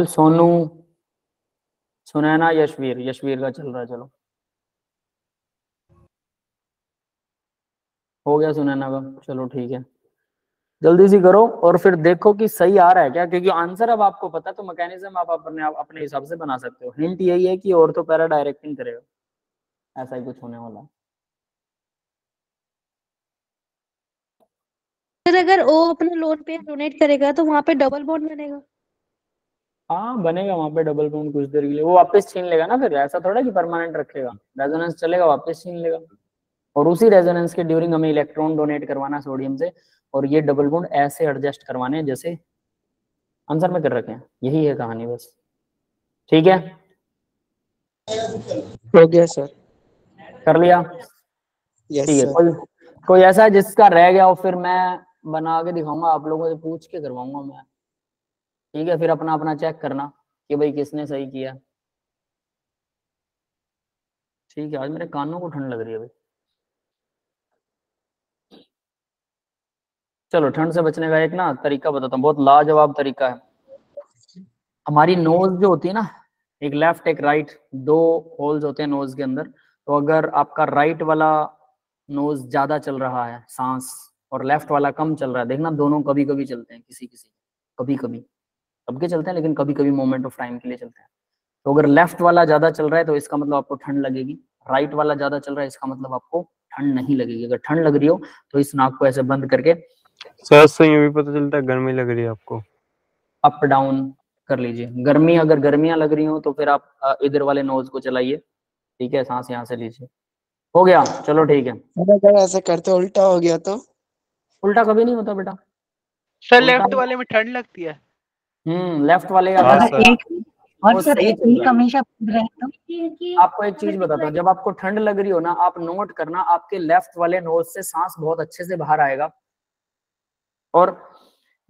सोनू, सुनैना, यशवीर का चल रहा है। चलो हो गया सुनैना का, चलो ठीक है, जल्दी से करो और फिर देखो कि सही आ रहा है क्या, क्योंकि आंसर अब आपको पता है तो मैकेनिज्म आप अपने हिसाब से बना सकते हो। हिंट यही है कि ऑर्थो पैरा डायरेक्टिंग करेगा। ऐसा ही कुछ होने वाला है। फिर अगर वो अपना लोन पे डोनेट करेगा तो वहां पे डबल बॉन्ड बनेगा। हाँ बनेगा वहां पे डबल बॉन्ड कुछ देर के लिए, वो वापस छीन लेगा ना, फिर ऐसा थोड़ा कि परमानेंट रखेगा, रेजोनेंस चलेगा वापस छीन लेगा, और उसी रेजोनेंस के ड्यूरिंग हमें इलेक्ट्रॉन डोनेट करवाना सोडियम से, और ये डबल बॉन्ड ऐसे एडजस्ट करवाने हैं जैसे आंसर में कर रखे हैं। यही है कहानी बस। ठीक है, हो गया सर। कर लिया? यस ठीक है, सर। कोई कोई ऐसा है जिसका रह गया हो, फिर मैं बना के दिखाऊंगा, आप लोगों से पूछ के करवाऊंगा मैं। ठीक है, फिर अपना अपना चेक करना कि भाई किसने सही किया। ठीक है, आज मेरे कानों को ठंड लग रही है भाई। चलो, ठंड से बचने का एक ना तरीका बताता हूँ, बहुत लाजवाब तरीका है। हमारी नोज जो होती है ना, एक लेफ्ट एक राइट, दो होल्स होते हैं नोज के अंदर। तो अगर आपका राइट वाला नोज ज्यादा चल रहा है सांस, और लेफ्ट वाला कम चल रहा है, देखना दोनों कभी कभी चलते हैं, किसी किसी कभी कभी, सबके चलते हैं लेकिन कभी कभी मोमेंट ऑफ टाइम के लिए चलते हैं। तो अगर लेफ्ट वाला ज्यादा चल रहा है तो इसका मतलब आपको ठंड लगेगी, राइट वाला ज्यादा चल रहा है इसका मतलब आपको ठंड नहीं लगेगी। अगर ठंड लग रही हो तो इस नाक को ऐसे बंद करके सर से ये भी पता चलता है गर्मी लग रही है आपको। अप डाउन कर लीजिए। गर्मी, अगर गर्मियां लग रही हो तो फिर आप इधर वाले नोज को चलाइए। ठीक है, सांस यहाँ से लीजिए। हो गया, चलो ठीक है। अगर ऐसे करते उल्टा हो गया तो? उल्टा कभी नहीं होता बेटा। सर उल्टा लेफ्ट वाले में ठंड लगती है। लेफ्ट वाले हाँ अगर सर। एक और वो सर सही चल एक रहा है। हमेशा बंद रहे तो आपको एक चीज बताता हूँ, जब आपको ठंड लग रही हो ना, आप नोट करना आपके लेफ्ट वाले नोज से सांस बहुत अच्छे से बाहर आएगा, और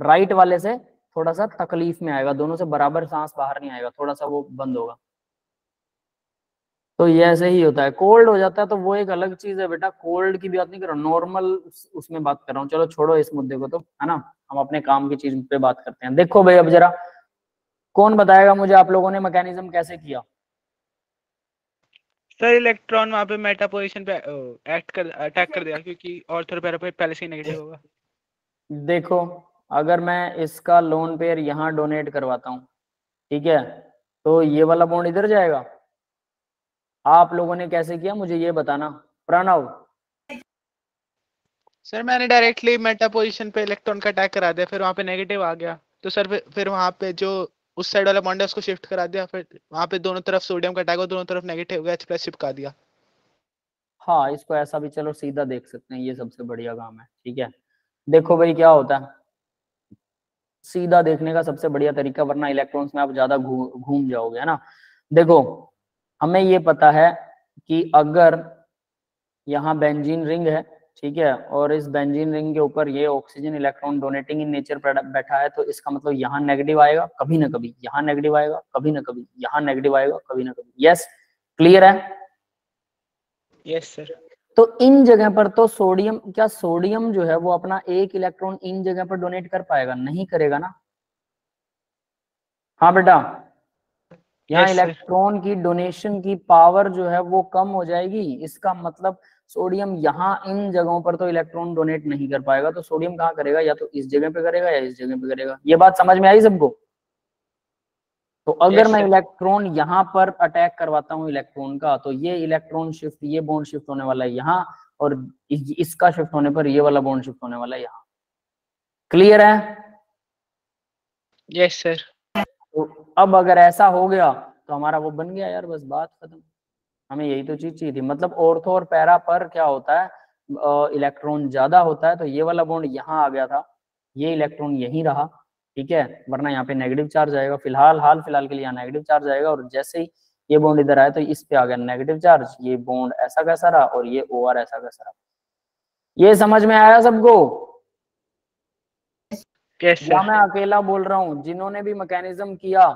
राइट वाले से थोड़ा सा तकलीफ में आएगा, दोनों से बराबर सांस बाहर नहीं आएगा, थोड़ा सा वो बंद होगा। तो ये ऐसे ही होता है। कोल्ड हो जाता है तो वो एक अलग चीज है बेटा, कोल्ड की बात नहीं कर रहा हूँ, नॉर्मल उसमें बात कर रहा हूँ। चलो छोड़ो इस मुद्दे को तो, है ना, हम अपने काम की चीज पे बात करते हैं। देखो भाई, अब जरा कौन बताएगा मुझे आप लोगों ने मैकेनिज्म कैसे किया? सर इलेक्ट्रॉन वहां पे मेटा पोजीशन पे अटैक कर दिया, क्योंकि ऑर्थो पैरा पे पहले से ही नेगेटिव होगा। देखो, अगर मैं इसका लोन पेयर यहाँ डोनेट करवाता हूँ, ठीक है, तो ये वाला बॉन्ड इधर जाएगा। आप लोगों ने कैसे किया मुझे ये बताना। प्रणव, सर मैंने डायरेक्टली मेटा पोजीशन पे इलेक्ट्रॉन का अटैक करा दिया, फिर वहां पे नेगेटिव आ गया, तो सर फिर वहां पे जो उस साइड वाला बॉन्ड है उसको शिफ्ट करा दिया, फिर वहां पे दोनों तरफ सोडियम का अटैक हो, दोनों तरफ नेगेटिव H प्लस चिपका दिया। हाँ इसको ऐसा भी चलो सीधा देख सकते हैं, ये सबसे बढ़िया काम है। ठीक है, देखो भाई क्या होता है, सीधा देखने का सबसे बढ़िया तरीका, वरना इलेक्ट्रॉन्स में आप ज्यादा घूम जाओगे, है ना। देखो, हमें ये पता है कि अगर यहाँ बेंजीन रिंग है, ठीक है, और इस बेंजीन रिंग के ऊपर ये oxygen electron donating in nature बैठा है, तो इसका मतलब यहाँ नेगेटिव आएगा कभी ना कभी, यहाँ नेगेटिव आएगा कभी ना कभी, यहाँ नेगेटिव आएगा कभी ना कभी। यस, क्लियर है? Yes sir. तो इन जगह पर तो सोडियम, क्या सोडियम जो है वो अपना एक इलेक्ट्रॉन इन जगह पर डोनेट कर पाएगा? नहीं करेगा ना। हाँ बेटा, यहाँ यस सर। इलेक्ट्रॉन की डोनेशन की पावर जो है वो कम हो जाएगी। इसका मतलब सोडियम यहाँ इन जगहों पर तो इलेक्ट्रॉन डोनेट नहीं कर पाएगा, तो सोडियम कहाँ करेगा? या तो इस जगह पे करेगा या इस जगह पे करेगा। ये बात समझ में आई सबको? तो अगर Yes, मैं sir. इलेक्ट्रॉन यहाँ पर अटैक करवाता हूँ इलेक्ट्रॉन का, तो ये इलेक्ट्रॉन शिफ्ट, ये बॉन्ड शिफ्ट होने वाला है यहाँ, और इसका शिफ्ट होने पर ये वाला बॉन्ड शिफ्ट होने वाला है यहाँ। क्लियर है? Yes sir. तो अब अगर ऐसा हो गया तो हमारा वो बन गया यार, बस बात खत्म। हमें यही तो चीज चाहिए थी। मतलब ऑर्थो और पैरा पर क्या होता है, इलेक्ट्रॉन ज्यादा होता है, तो ये वाला बॉन्ड यहाँ आ गया था, ये इलेक्ट्रॉन यहीं रहा, ठीक है, वरना यहाँ पे नेगेटिव चार्ज आएगा। फिलहाल के लिए यहाँ नेगेटिव चार्ज आएगा, और जैसे ही ये बॉन्ड इधर आया तो इस पे आ गया नेगेटिव चार्ज, ये बॉन्ड ऐसा कैसा रहा और ये OR ऐसा कैसा रहा। ये समझ में आया सबको? यस या सर। मैं अकेला बोल रहा हूँ? जिन्होंने भी मैकेनिज्म किया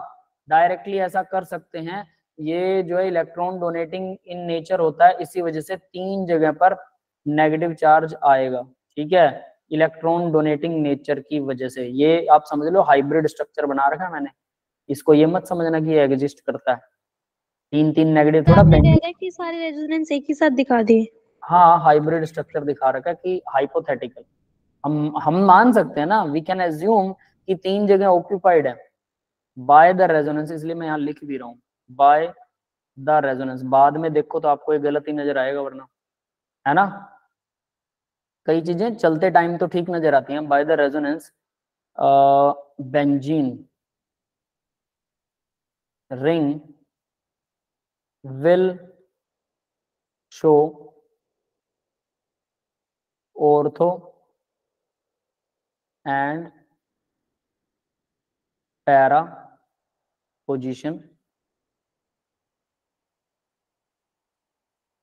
डायरेक्टली ऐसा कर सकते हैं। ये जो है इलेक्ट्रॉन डोनेटिंग इन नेचर होता है, इसी वजह से 3 जगह पर नेगेटिव चार्ज आएगा। ठीक है, इलेक्ट्रॉन डोनेटिंग नेचर की वजह से। ये आप समझ लो हाइब्रिड स्ट्रक्चर बना रखा है मैंने, इसको ये मत समझना कि एग्जिस्ट करता है। 3 नेगेटिव थोड़ा आपने बेंजीन। डायरेक्ट सारे रेजोनेंस एक ही साथ दिखा दिए। हाँ, हाइब्रिड स्ट्रक्चर दिखा रखा है कि हाइपोथेटिकल, हम मान सकते हैं ना, वी कैन एज्यूम कि 3 जगह ऑक्यूपाइड है बाय द रेजोनेंस, इसलिए मैं यहाँ लिख भी रहा हूँ बाय द रेजोनेंस। बाद में देखो तो आपको ये गलत ही नजर आएगा वरना, है ना। कई चीजें चलते टाइम तो ठीक नजर आती हैं। By the resonance benzene ring will show ortho and para position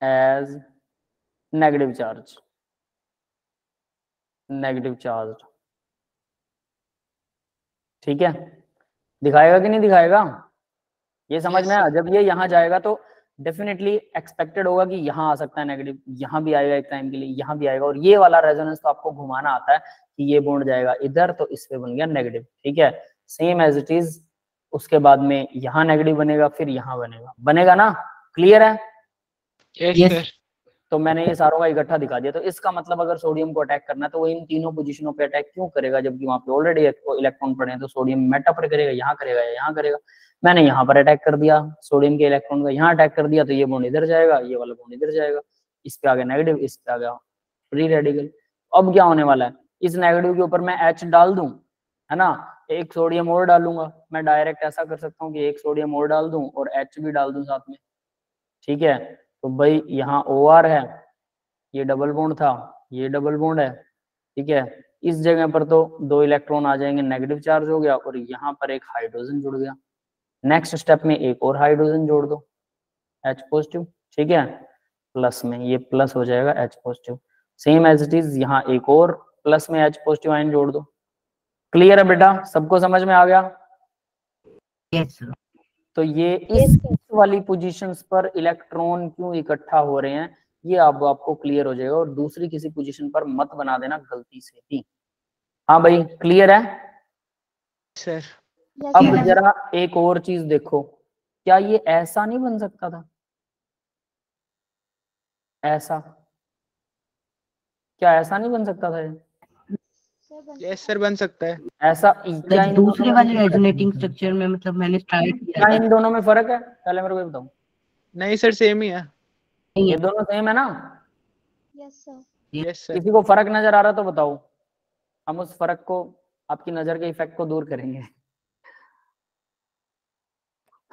as negative charge, negative charged। ठीक है, दिखाएगा कि नहीं दिखाएगा, ये समझ में आया। जब ये यहाँ जाएगा तो डेफिनेटली एक्सपेक्टेड होगा कि यहाँ आ सकता है नेगेटिव, यहाँ भी आएगा एक टाइम के लिए, यहाँ भी आएगा। और ये वाला रेजोनेंस तो आपको घुमाना आता है कि ये बॉन्ड जाएगा इधर तो इस पे बन गया नेगेटिव। ठीक है, सेम एज इट इज। उसके बाद में यहाँ नेगेटिव बनेगा, फिर यहाँ बनेगा, बनेगा ना। क्लियर है? यस तो मैंने ये सारों का इकट्ठा दिखा दिया। तो इसका मतलब अगर सोडियम को अटैक करना है तो वो इन तीनों पोजीशनों पे अटैक क्यों करेगा, जबकि वहां पे ऑलरेडी इलेक्ट्रॉन पड़े हैं। तो सोडियम मेटा पर करेगा, यहाँ करेगा या यहाँ करेगा। मैंने यहाँ पर अटैक कर दिया सोडियम के इलेक्ट्रॉन का, यहाँ अटैक कर दिया तो ये बॉन्ड इधर जाएगा, ये वाला बॉन्ड इधर जाएगा। इस पे आ गया नेगेटिव, इस पे आ गया फ्री रेडिकल। अब क्या होने वाला है, इस नेगेटिव के ऊपर मैं H डाल दूं, है ना, एक सोडियम और डालूंगा। मैं डायरेक्ट ऐसा कर सकता हूँ कि एक सोडियम और डाल दूं और H भी डाल दूं साथ में। ठीक है, तो भाई यहाँ OR है, ये डबल बॉन्ड था, ये डबल बॉन्ड है। ठीक है, इस जगह पर तो 2 इलेक्ट्रॉन आ जाएंगे, नेगेटिव चार्ज हो गया, और यहाँ पर एक हाइड्रोजन जुड़ गया। नेक्स्ट स्टेप में एक और हाइड्रोजन जोड़ दो, H पॉजिटिव। ठीक है, प्लस में ये प्लस हो जाएगा H positive. Same as it is यहाँ एक और प्लस में H पॉजिटिव आयन जोड़ दो। क्लियर है बेटा, सबको समझ में आ गया? Yes sir. तो ये इस वाली पोजीशंस पर इलेक्ट्रॉन क्यों इकट्ठा हो रहे हैं ये अब आपको क्लियर हो जाएगा। और दूसरी किसी पोजीशन पर मत बना देना गलती से भी। हाँ भाई, क्लियर है सर। अब जरा एक और चीज देखो, क्या ये ऐसा नहीं बन सकता था? ऐसा, क्या ऐसा नहीं बन सकता था ये? यस सर, बन सकता है। ऐसा क्या इन दूसरे दोनों वाले में फर्क है? रेजोनेटिंग स्ट्रक्चर में मतलब मैंने स्टार्ट किया क्या इन दोनों में फर्क है? पहले मेरे को ये बताओ। नहीं सर, सेम ही है। ये दोनों सेम है ना? Yes sir. किसी को फर्क नजर आ रहा तो बताओ, हम उस फर्क को, आपकी नजर के इफेक्ट को दूर करेंगे।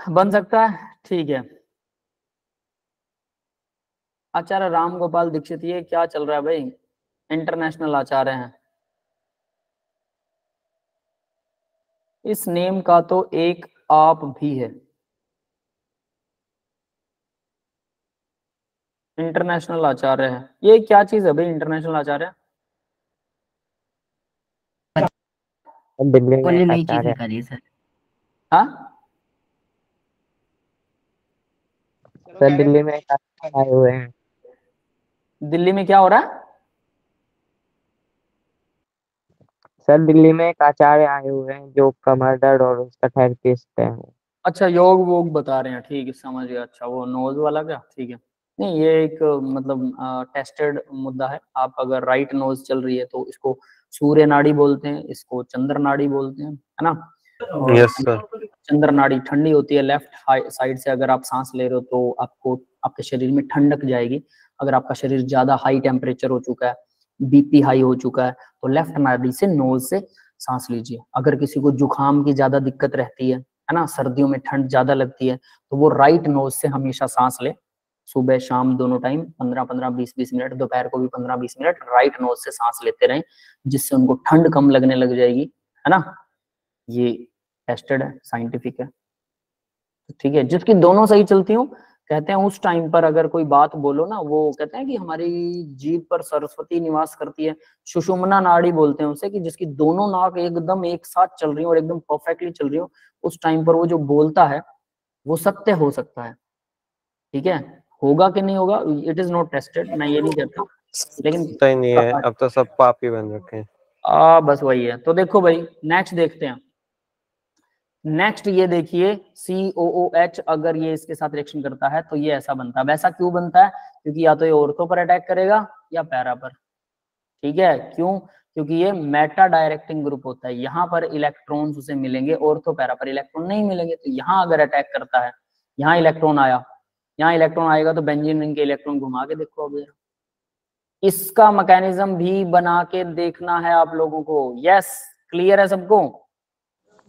बन सकता है, ठीक है। आचार्य राम गोपाल दीक्षित, ये क्या चल रहा है भाई? इंटरनेशनल आचार्य हैं। इस नेम का तो एक आप भी है, इंटरनेशनल आचार्य है। ये क्या चीज है भाई इंटरनेशनल आचार्य? दिल्ली में बोले एक नई चीज आचार्य निकाली सर। हाँ सर, दिल्ली में एक आचार्य आए हुए हैं। दिल्ली में क्या हो रहा है? सर, दिल्ली में एक आचार्य आए हुए हैं जो कमर दर्द और उसका थेरेपिस्ट है। अच्छा, योग वोग बता रहे हैं, ठीक है समझ गया। अच्छा, वो नोज वाला क्या? ठीक है, नहीं ये एक मतलब टेस्टेड मुद्दा है। आप अगर राइट नोज चल रही है तो इसको सूर्य नाड़ी बोलते हैं, इसको चंद्र नाड़ी बोलते हैं, है ना। Yes sir. चंद्र नाड़ी ठंडी होती है, लेफ्ट साइड से अगर आप सांस ले रहे हो तो आपको आपके शरीर में ठंडक जाएगी। अगर आपका शरीर ज्यादा हाई टेम्परेचर हो चुका है, बीपी हाई हो चुका है, तो लेफ्ट नाड़ी से नोज से सांस लीजिए। अगर किसी को जुकाम की ज्यादा दिक्कत रहती है ना, सर्दियों में ठंड ज्यादा लगती है, तो वो राइट नोज से हमेशा सांस ले। सुबह शाम दोनों टाइम 15-15 20-20 मिनट, दोपहर को भी 15-20 मिनट राइट नोज से सांस लेते रहें, जिससे उनको ठंड कम लगने लग जाएगी, है ना। ये टेस्टेड है, साइंटिफिक है, ठीक है। जिसकी दोनों सही चलती हो, कहते हैं उस टाइम पर अगर कोई बात बोलो ना, वो कहते हैं कि हमारी जीभ पर सरस्वती निवास करती है, सुषुम्ना नाड़ी बोलते हैं उसे, कि जिसकी दोनों नाक एकदम एक साथ चल रही हो और एकदम परफेक्टली चल रही हो, उस टाइम पर वो जो बोलता है वो सत्य हो सकता है। ठीक है, होगा कि नहीं होगा, इट इज नॉट टेस्टेड, मैं ये नहीं कहता, लेकिन सही नहीं है, अब तो सब पाप ही बन रखे हैं। बस वही है। तो देखो भाई, नेक्स्ट देखते हैं। नेक्स्ट ये देखिए, COOH अगर ये इसके साथ रिएक्शन करता है तो ये ऐसा बनता है। वैसा क्यों बनता है? क्योंकि या तो ये ऑर्थो पर अटैक करेगा या पैरा पर। ठीक है, क्यों? क्योंकि ये मेटा डायरेक्टिंग ग्रुप होता है, यहाँ पर इलेक्ट्रॉन्स उसे मिलेंगे, ऑर्थो पैरा पर इलेक्ट्रॉन नहीं मिलेंगे। तो यहाँ अगर अटैक करता है, यहाँ इलेक्ट्रॉन आया यहाँ इलेक्ट्रॉन आएगा तो बेंजीन रिंग के इलेक्ट्रॉन घुमा के देखो अब जरा। इसका मैकेनिज्म भी बना के देखना है आप लोगों को। यस, क्लियर है सबको?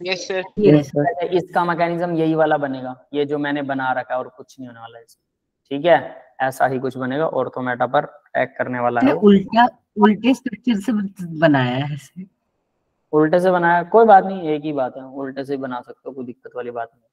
Yes sir. Yes, sir. इसका मैकेनिज्म यही वाला बनेगा, ये जो मैंने बना रखा है, और कुछ नहीं होने वाला है इसमें, ठीक है? ऐसा ही कुछ बनेगा, ऑर्थोमेटा पर अटैक करने वाला है वो। उल्टे स्ट्रक्चर से बनाया है ऐसे। उल्टे से बनाया कोई बात नहीं, एक ही बात है, उल्टे से बना सकते हो, कोई दिक्कत वाली बात नहीं।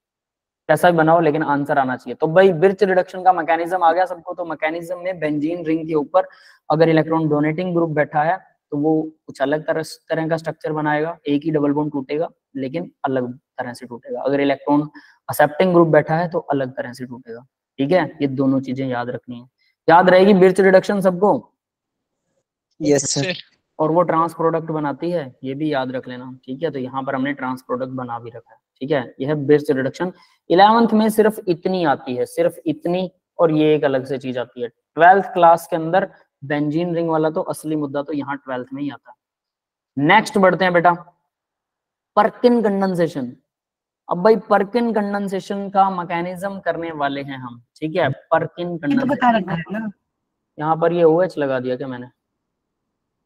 कैसा भी बनाओ लेकिन आंसर आना चाहिए। तो भाई बिर्च रिडक्शन का मैकेनिज्म आ गया सबको। तो मैकेनिज्म में बेंजीन रिंग के ऊपर अगर इलेक्ट्रॉन डोनेटिंग ग्रुप बैठा है तो वो कुछ अलग तरह का स्ट्रक्चर बनाएगा, एक ही डबल बॉन्ड टूटेगा लेकिन अलग तरह से टूटेगा। अगर इलेक्ट्रॉन एक्सेप्टिंग ग्रुप बैठा है तो अलग तरह से टूटेगा, ठीक है? ये दोनों चीजें याद रखनी है। याद रहेगी बिर्च रिडक्शन सबको? Yes sir. और वो ट्रांस प्रोडक्ट बनाती है, ये भी याद रख लेना, ठीक है? तो यहाँ पर हमने ट्रांस प्रोडक्ट बना भी रखा है, ठीक है? यह बिर्च रिडक्शन 11th में सिर्फ इतनी आती है, सिर्फ इतनी, और ये एक अलग से चीज आती है। 12th क्लास के अंदर बेंजीन रिंग वाला तो असली मुद्दा तो यहाँ 12th में ही आता है। नेक्स्ट बढ़ते हैं बेटा, पर्किन कंडेंसेशन। अब भाई पर्किन कंडेंसेशन का मैकेनिज्म करने वाले हैं हम, ठीक है? पर्किन ये तो बता रखा कंडेंसेशन, है ना। यहाँ पर ये OH लगा दिया क्या मैंने?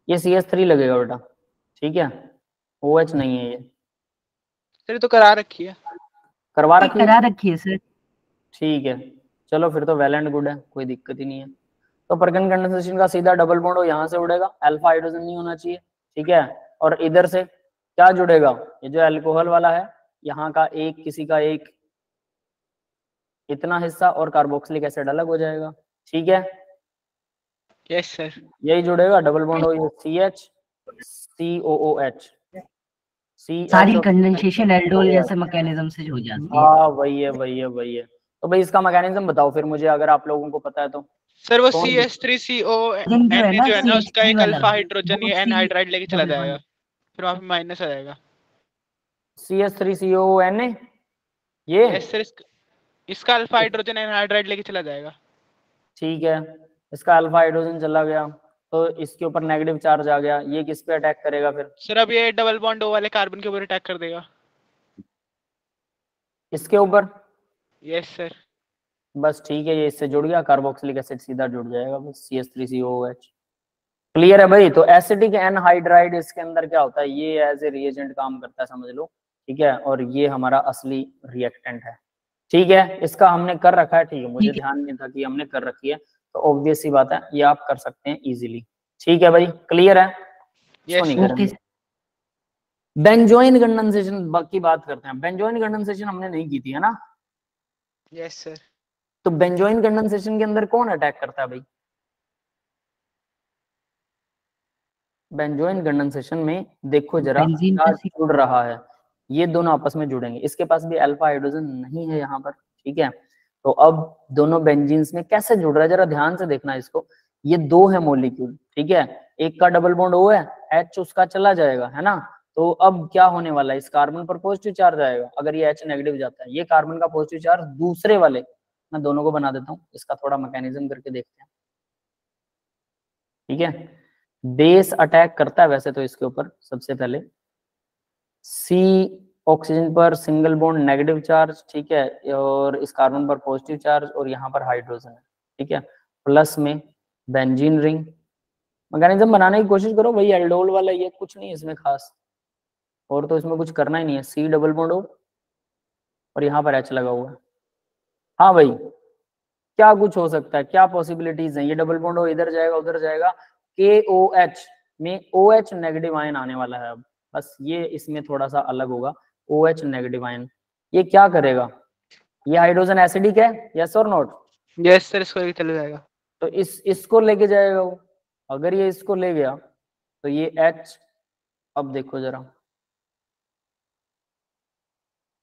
ये CH3 लगेगा बेटा, ठीक है? OH नहीं है ये। सर तो करा रखी है। करवा रखी है? करा रखी है सर। ठीक है, चलो फिर तो वेल एंड गुड है, कोई दिक्कत ही नहीं है। तो पर्किन कंडेंसेशन का सीधा डबल बॉन्ड हो यहाँ से उड़ेगा, अल्फा हाइड्रोजन नहीं होना चाहिए, ठीक है? और इधर से क्या जुड़ेगा? ये जो अल्कोहल वाला है, यहाँ का एक, किसी का एक, इतना हिस्सा, और कार्बोक्सिलिक एसिड अलग हो जाएगा, ठीक है? Yes sir. यही जुड़ेगा, डबल बॉन्ड हो, ये CH COOH, सारी कंडेंसेशन एल्डोल जैसे मैकेनिज्म से हो जाती है। हाँ वही है, वही है, वही है। तो भाई इसका मैकेनिज्म बताओ फिर मुझे, अगर आप लोगों को पता है तो। सर वो कौन? CH3CO जो है ना, जो है ना, उसका एक CH3 वाला, अल्फा हाइड्रोजन वो ये एनहाइड्राइड लेके चला डबल जाएगा, फिर वहां पे माइनस आ जाएगा। CH3CONA, ये यस सर। इसका अल्फा हाइड्रोजन एनहाइड्राइड लेके चला जाएगा। ठीक है, इसका अल्फा हाइड्रोजन चला गया तो इसके ऊपर नेगेटिव चार्ज आ गया, ये किस पे अटैक करेगा फिर? सर अब ये डबल बॉन्ड O वाले कार्बन के ऊपर अटैक कर देगा। इसके ऊपर? Yes sir. बस ठीक है, ये इससे जुड़ गया, कार्बोक्सिलिक एसिड सीधा जुड़ जाएगा, बस CH3COOH। क्लियर है भाई? तो एसिडिक एनहाइड्राइड इसके अंदर क्या होता है, ये एज ए रिएजेंट काम करता है, समझ लो, ठीक है? और ये हमारा असली रिएक्टेंट है, ठीक है? इसका हमने कर रखा है, ठीक है? मुझे ध्यान नहीं था कि हमने कर रखी है, तो ऑब्वियस सी बात है ये आप कर सकते हैं इजीली, ठीक है भाई? क्लियर है? इसको नहीं करेंगे। बेंजोइन कंडेंसेशन की बात करते हैं। बेंजोइन कंडेंसेशन हमने नहीं की थी, है ना? Yes sir. तो बेंजोइन कंडेंसेशन के अंदर कौन अटैक करता है भाई? बेंजोइन कंडेंसेशन में देखो जरा क्या जुड़ रहा है, ये दोनों आपस में जुड़ेंगे। इसके पास भी अल्फा हाइड्रोजन नहीं है यहाँ पर, ठीक है? तो अब दोनों बेंजीन्स में कैसे जुड़ रहा है, जरा ध्यान से देखना इसको। ये दो है मॉलिक्यूल, ठीक है? एक का डबल बॉन्ड O है, H उसका चला जाएगा, है ना? तो अब क्या होने वाला है, इस कार्बन पर पॉजिटिव चार्ज आएगा, अगर ये H नेगेटिव जाता है, ये कार्बन का पॉजिटिव चार्ज दूसरे वाले, मैं दोनों को बना देता हूँ, इसका थोड़ा मैकेनिज्म करके देखते हैं, ठीक है? बेस अटैक करता है वैसे तो इसके ऊपर, सबसे पहले C ऑक्सीजन पर सिंगल बॉन्ड नेगेटिव चार्ज, ठीक है? और इस कार्बन पर पॉजिटिव चार्ज, और यहाँ पर हाइड्रोजन है, ठीक है? प्लस में बेंजीन रिंग। मैकेनिज्म बनाने की कोशिश करो भाई, एल्डोल वाला ये कुछ नहीं इसमें खास, और तो इसमें कुछ करना ही नहीं है। C डबल बॉन्ड O और यहाँ पर H लगा हुआ है। हाँ भाई, क्या कुछ हो सकता है, क्या पॉसिबिलिटीज हैं? ये डबल बॉन्ड O इधर जाएगा, उधर जाएगा, KOH में OH नेगेटिव आयन आने वाला है। अब बस ये इसमें थोड़ा सा अलग होगा, OH नेगेटिव आयन ये क्या करेगा? ये हाइड्रोजन एसिडिक है, यस और नॉट? यस सर, इसको लेके चला जाएगा। तो इसको लेके जाएगा वो। अगर ये इसको ले गया तो ये H, अब देखो जरा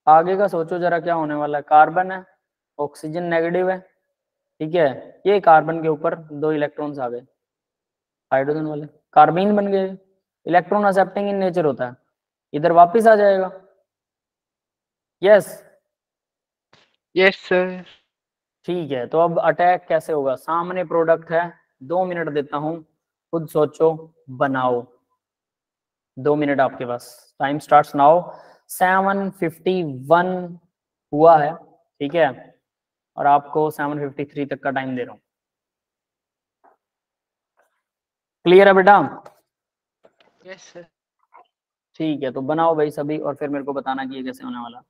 आगे का सोचो जरा, क्या होने वाला है? कार्बन है, ऑक्सीजन नेगेटिव है, ठीक है? ये कार्बन के ऊपर दो इलेक्ट्रॉन्स आ गए, हाइड्रोजन वाले कार्बीन बन गए, इलेक्ट्रॉन एक्सेप्टिंग इन नेचर होता है, इधर वापस आ जाएगा। Yes yes sir. ठीक है, तो अब अटैक कैसे होगा? सामने प्रोडक्ट है, 2 मिनट देता हूं, खुद सोचो, बनाओ। 2 मिनट आपके पास, टाइम स्टार्ट्स नाउ। 7:51 हुआ है, ठीक है? और आपको 7:53 तक का टाइम दे रहा हूँ। क्लियर है बेटा? Yes sir. ठीक है, तो बनाओ भाई सभी और फिर मेरे को बताना कि ये कैसे होने वाला।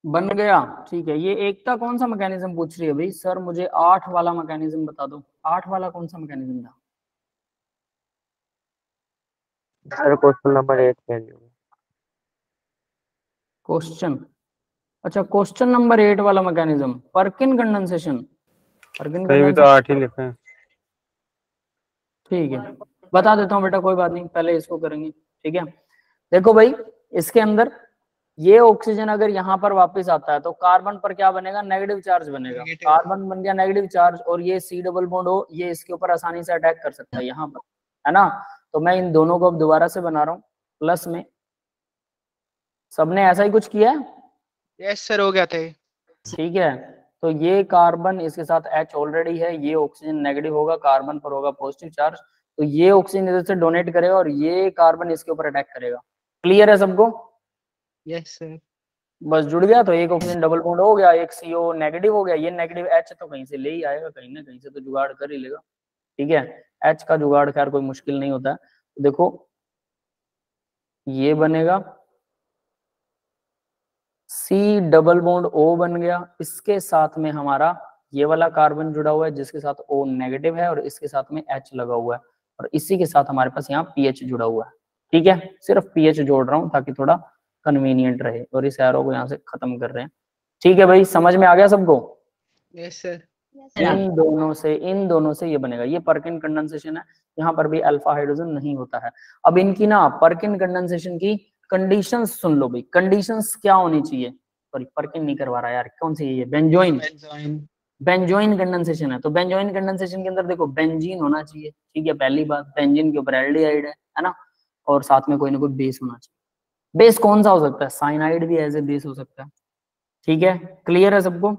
बन गया? ठीक है, ये एकता कौन सा मैकेनिज्म पूछ रही है भाई? सर मुझे 8 वाला मैकेनिज्म बता दो। 8 वाला कौन सा मैकेनिज्म था? सर क्वेश्चन नंबर 8 के लिए। क्वेश्चन, अच्छा क्वेश्चन नंबर 8 वाला मैकेनिज्म, पर्किन कंडेंसेशन। पर्किन कहीं भी तो 8 ही लिखे हैं। ठीक है, बता देता हूँ बेटा, कोई बात नहीं, पहले इसको करेंगे। ठीक है, देखो भाई, इसके अंदर ये ऑक्सीजन अगर यहाँ पर वापस आता है तो कार्बन पर क्या बनेगा? नेगेटिव चार्ज बनेगा। कार्बन बन गया नेगेटिव चार्ज, और ये C डबल बॉन्ड हो, ये इसके ऊपर आसानी से अटैक कर सकता है यहाँ पर, है ना? तो मैं इन दोनों को अब दोबारा से बना रहा हूँ प्लस में। सबने ऐसा ही कुछ किया है? यस सर, हो गया था ये। ठीक है, तो ये कार्बन इसके साथ H ऑलरेडी है, ये ऑक्सीजन नेगेटिव होगा, कार्बन पर होगा पॉजिटिव चार्ज, तो ये ऑक्सीजन इधर से डोनेट करेगा और ये कार्बन इसके ऊपर अटैक करेगा। क्लियर है सबको? Yes sir. बस जुड़ गया, तो एक ऑक्सीजन डबल बॉन्ड हो गया, एक CO नेगेटिव हो गया, ये नेगेटिव H तो कहीं से ले ही आएगा, कहीं ना कहीं से तो जुगाड़ कर ही लेगा। ठीक है, H का जुगाड़ खैर कोई मुश्किल नहीं होता है। तो देखो ये बनेगा, C डबल बॉन्ड O बन गया, इसके साथ में हमारा ये वाला कार्बन जुड़ा हुआ है जिसके साथ O नेगेटिव है, और इसके साथ में H लगा हुआ है, और इसी के साथ हमारे पास यहाँ PH जुड़ा हुआ है। ठीक है, सिर्फ PH जोड़ रहा हूँ ताकि थोड़ा कन्वीनियंट रहे, और इस एरो को यहाँ से खत्म कर रहे हैं। ठीक है भाई, समझ में आ गया सबको? Yes sir. इन दोनों से ये बनेगा, ये पर्किन कंडेंसेशन है। यहाँ पर भी अल्फा हाइड्रोजन नहीं होता है। अब इनकी ना पर्किन कंडेंसेशन की कंडीशंस सुन लो भाई, कंडीशंस क्या होनी चाहिए? सॉरी, पर्किन नहीं करवा रहा यार, कौन सी है? बेंजोइन। बेंजोइन कंडेंसेशन है, तो बेंजोइन कंडेंसेशन के अंदर देखो बेंजीन होना चाहिए। ठीक है, पहली बात, बेंजीन के ऊपर एल्डिहाइड है ना, और साथ में कोई ना कोई बेस होना चाहिए। बेस कौन सा हो सकता है? साइनाइड भी एज ए बेस हो सकता है। ठीक है, क्लियर है सबको?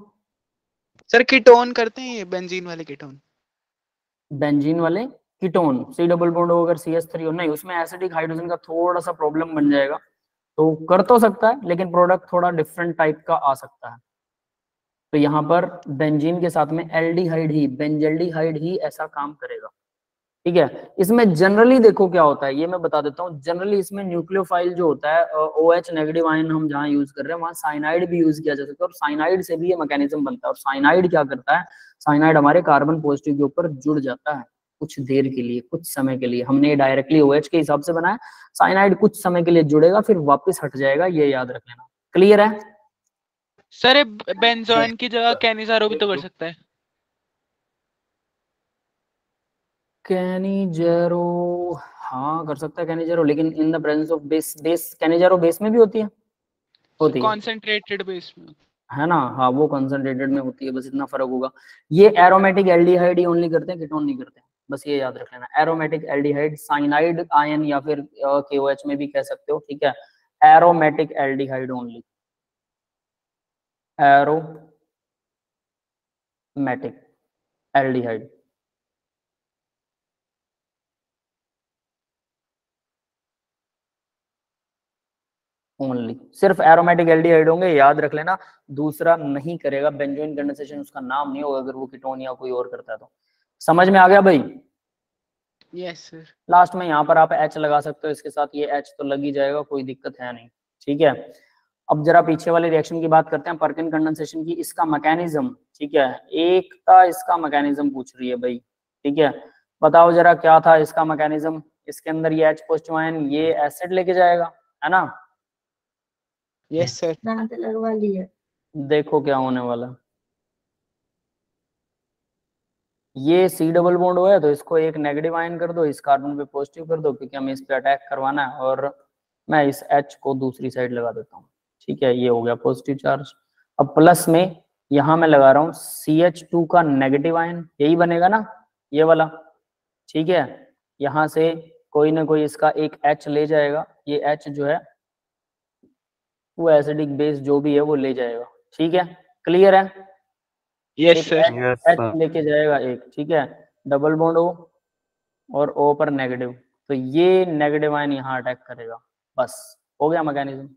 सर कीटोन करते हैं ये, बेंजीन वाले कीटोन। बेंजीन वाले कीटोन, C डबल बॉन्ड हो अगर CH3 हो, नहीं उसमें एसिडिक हाइड्रोजन का थोड़ा सा प्रॉब्लम बन जाएगा, तो कर तो सकता है लेकिन प्रोडक्ट थोड़ा डिफरेंट टाइप का आ सकता है। तो यहाँ पर बेंजीन के साथ में एल्डिहाइड ही, बेंजल्डिहाइड ही ऐसा काम करेगा। ठीक है, इसमें जनरली देखो क्या होता है, ये मैं बता देता हूँ। जनरली इसमें न्यूक्लियोफाइल जो होता है, OH नेगेटिव आयन हम जहाँ यूज कर रहे हैं वहाँ साइनाइड भी यूज किया जा सकता है, और साइनाइड से भी ये मैकेनिज्म बनता है। और साइनाइड क्या करता है? साइनाइड हमारे कार्बन पॉजिटिव के ऊपर जुड़ जाता है कुछ देर के लिए, कुछ समय के लिए। हमने डायरेक्टली OH के हिसाब से बनाया, साइनाइड कुछ समय के लिए जुड़ेगा फिर वापस हट जाएगा, ये याद रख लेना। क्लियर है? सर ये बेंजोइन की जगह कैनिजारो भी तो कर सकता है। कैनिजेरो, हाँ कर सकता है कैनिजेरो, लेकिन in the presence of base. Base Cannizzaro base में भी होती है, होती है, कॉन्सेंट्रेटेड बेस में। है ना? हाँ, वो कंसंट्रेटेड में होती है, बस इतना फर्क होगा। ये एरोमेटिक एल्डिहाइड ही ओनली करते हैं, कीटोन नहीं करते हैं, बस ये याद रख लेना। एरोमेटिक एल्डिहाइड, साइनाइड आयन या फिर KOH में भी कह सकते हो। ठीक है, aromatic aldehyde only, aromatic aldehyde. Only, सिर्फ एरोमेटिक एल्डिहाइड होंगे, याद रख लेना। दूसरा नहीं करेगा, बेंजोइन कंडेंसेशन उसका नाम नहीं होगा अगर वो कीटोन या कोई और करता है तो। समझ में आ गया भाई? Yes sir. लास्ट में यहाँ पर आप H लगा सकते हो, इसके साथ ये H तो लग ही जाएगा, कोई दिक्कत है नहीं। ठीक है, अब जरा पीछे वाले रिएक्शन की बात करते हैं, पर्किन कंडेंसेशन की। इसका मैकेनिज्म, ठीक है, एक था इसका मैकेनिज्म पूछ रही है भाई। ठीक है, बताओ जरा क्या था इसका मैकेनिज्म। इसके अंदर ये H पॉजिटिव आयन ये एसिड लेके जाएगा, है ना? Yes sir. लगवा लिया। देखो क्या होने वाला है। ये C डबल बॉन्ड हुआ है तो इसको एक नेगेटिव आयन कर दो, इस कार्बन पे पॉजिटिव कर दो, क्योंकि हमें इस पे अटैक करवाना है। और मैं इस H को दूसरी साइड लगा देता हूँ। ठीक है, ये हो गया पॉजिटिव चार्ज। अब प्लस में यहाँ मैं लगा रहा हूँ CH2 का नेगेटिव आयन, यही बनेगा ना ये वाला। ठीक है, यहाँ से कोई ना कोई इसका एक H ले जाएगा, ये H जो है वो एसिडिक बेस जो भी है वो ले जाएगा। ठीक है, क्लियर है? Yes sir. H लेके जाएगा एक। ठीक है, डबल बॉन्ड O और O पर नेगेटिव, तो ये नेगेटिव आयन यहाँ अटैक करेगा। बस हो गया मैकेनिज्म।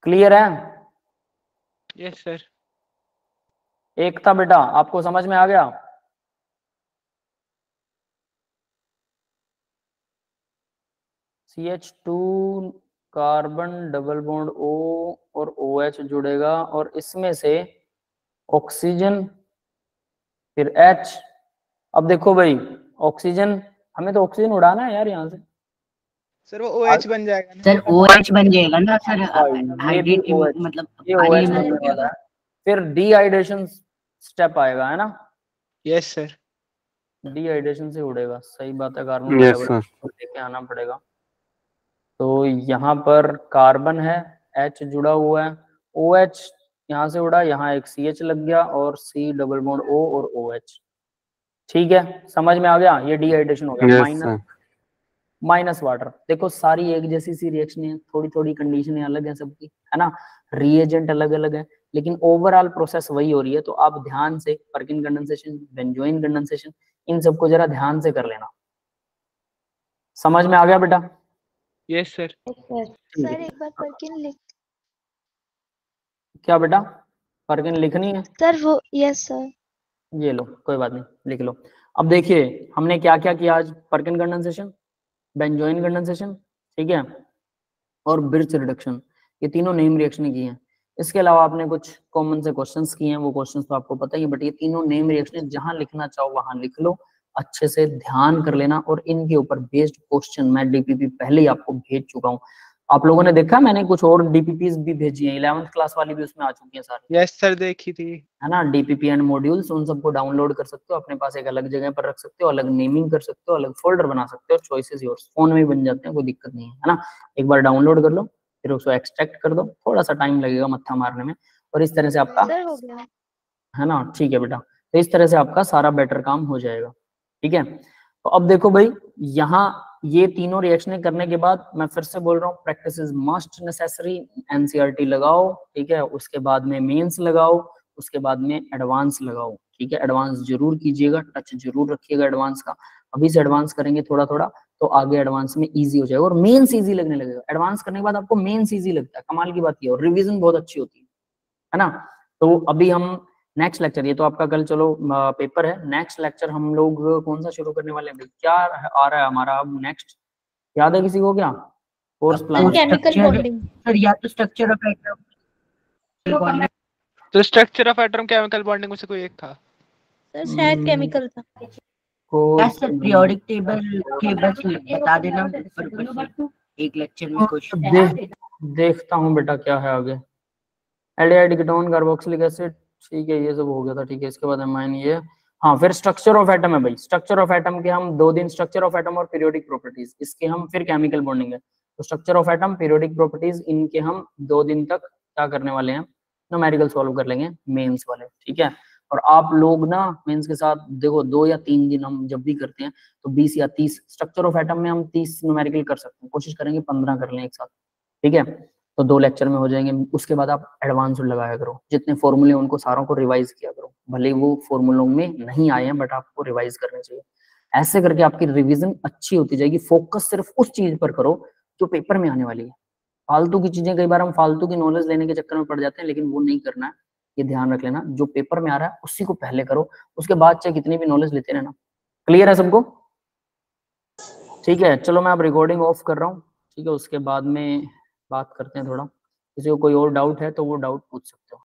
क्लियर है? Yes sir. एक था बेटा, आपको समझ में आ गया? CH2 carbon double bond O और OH जुड़ेगा और इसमें से ऑक्सीजन फिर H। अब देखो भाई, ऑक्सीजन, हमें तो ऑक्सीजन उड़ाना है यार यहाँ से। सर वो OH बन जाएगा ना? सर OH बन जाएगा ना सर, ये भी OH, मतलब ये OH बनने वाला है, फिर डिहाइड्रेशन स्टेप आएगा, है ना? Yes sir. डिहाइड्रेशन से उड़ेगा, सही बात है, कार्बन लेके आना पड़ेगा। तो यहाँ पर कार्बन है, H जुड़ा हुआ है, OH यहाँ से उड़ा, यहाँ एक CH लग गया और C डबल बॉन्ड O और OH। ठीक है, समझ में आ गया? ये डिहाइड्रेशन हो गया। Minus water. देखो सारी एक जैसी सी रिएक्शन है, थोड़ी थोड़ी कंडीशनें अलग है सबकी, है ना, रिएजेंट अलग अलग है, लेकिन ओवरऑल प्रोसेस वही हो रही है। तो आप ध्यान से पर्किन कंडेंसेशन, बेंजोइन कंडेंसेशन, इन सबको जरा ध्यान से कर लेना। समझ में आ गया बेटा? Yes sir. सर एक बार पर्किन लिख। क्या बेटा, पर्किन लिखनी है? सर वो यस सर। ये लो, कोई बात नहीं, लिख लो। अब देखिए हमने क्या क्या किया आज। पर्किन कंडेंसेशन, बेंजोइन कंडेंसेशन, ठीक है, और बिर्च रिडक्शन, ये तीनों नेम रिएक्शन की हैं। इसके अलावा आपने कुछ कॉमन से क्वेश्चंस किए हैं, वो क्वेश्चंस तो आपको पता ही है, बट ये तीनों नेम रिएक्शन जहां लिखना चाहो वहां लिख लो, अच्छे से ध्यान कर लेना। और इनके ऊपर बेस्ड क्वेश्चन मैं डीपीपी पहले ही आपको भेज चुका हूँ। आप लोगों ने देखा, मैंने कुछ और डीपीपीज भी भेजी हैं, 11th क्लास वाली भी उसमें आ चुकी है सारी। यस सर, देखी थी, है ना, डीपीपी एंड मॉड्यूल्स, उन सबको डाउनलोड कर सकते हो, अपने पास एक अलग जगह पर रख सकते हो, अलग नेमिंग कर सकते हो, अलग फोल्डर बना सकते हो, चॉइसेस योर्स, फोन में भी बन जाते हैं, कोई दिक्कत नहीं है ना। एक बार डाउनलोड कर लो, फिर उसको एक्सट्रैक्ट कर दो, थोड़ा सा टाइम लगेगा मत्था मारने में, और इस तरह से आपका सर हो गया, है ना। ठीक है बेटा, तो इस तरह से आपका सारा बेटर काम हो जाएगा। ठीक है, तो अब देखो भाई, यहाँ ये तीनों रिएक्शनें करने के बाद मैं फिर से बोल रहा हूँ, practice is must necessary. NCERT लगाओ, ठीक है, उसके बाद में मेंस लगाओ, उसके बाद में एडवांस लगाओ। ठीक है, एडवांस जरूर कीजिएगा, टच जरूर रखिएगा एडवांस का। अभी से एडवांस करेंगे थोड़ा थोड़ा, तो आगे एडवांस में इजी हो जाएगा और मेंस इजी लगने लगेगा। एडवांस करने के बाद आपको मेंस इजी लगता है, कमाल की बात ये, और रिवीजन बहुत अच्छी होती है ना। तो अभी हम नेक्स्ट लेक्चर, ये तो आपका कल चलो पेपर है, नेक्स्ट लेक्चर हम लोग कौन सा शुरू करने वाले हैं भाई? क्या आ रहा है हमारा अब नेक्स्ट, याद है किसी को क्या? Course plan, chemical bonding sir, या तो स्ट्रक्चर ऑफ एटम, तो structure of atom chemical bonding में से कोई एक था सर, शायद केमिकल था। सर पीरियोडिक टेबल के बस बता देना ऊपर से, एक लेक्चर में क्वेश्चन देखता हूँ बेटा क्या है आगे। एल्डिहाइड कीटोन कार्बोक्सिलिक एसिड, ठीक है, ये सब हो गया था। ठीक है, इसके बाद अमाइन, ये हाँ, फिर स्ट्रक्चर ऑफ एटम है भाई। स्ट्रक्चर ऑफ एटम के हम 2 दिन, स्ट्रक्चर ऑफ एटम और पीरियोडिक प्रॉपर्टीज, इसके हम फिर केमिकल बॉन्डिंग है। तो structure of atom, periodic properties, इनके हम 2 दिन तक क्या करने वाले हैं, न्यूमेरिकल सॉल्व कर लेंगे मेंस वाले। ठीक है, और आप लोग ना मेंस के साथ देखो 2 या 3 दिन हम जब भी करते हैं तो 20 या 30, स्ट्रक्चर ऑफ एटम में हम 30 न्यूमेरिकल कर सकते हैं, कोशिश करेंगे 15 कर लें एक साथ। ठीक है, तो 2 लेक्चर में हो जाएंगे। उसके बाद आप एडवांस लगाया करो, जितने फॉर्मूले उनको सारों को रिवाइज किया करो, भले वो फॉर्मूलों में नहीं आए हैं बट आपको रिवाइज करने चाहिए। ऐसे करके आपकी रिवीजन अच्छी होती जाएगी। फोकस सिर्फ उस चीज पर करो जो पेपर में आने वाली है। फालतू की चीजें, कई बार हम फालतू की नॉलेज लेने के चक्कर में पड़ जाते हैं, लेकिन वो नहीं करना है, ये ध्यान रख लेना। जो पेपर में आ रहा है उसी को पहले करो, उसके बाद चाहे कितनी भी नॉलेज लेते रहना। क्लियर है सबको? ठीक है, चलो मैं अब रिकॉर्डिंग ऑफ कर रहा हूँ, ठीक है, उसके बाद में बात करते हैं थोड़ा। किसी को कोई और डाउट है तो वो डाउट पूछ सकते हो।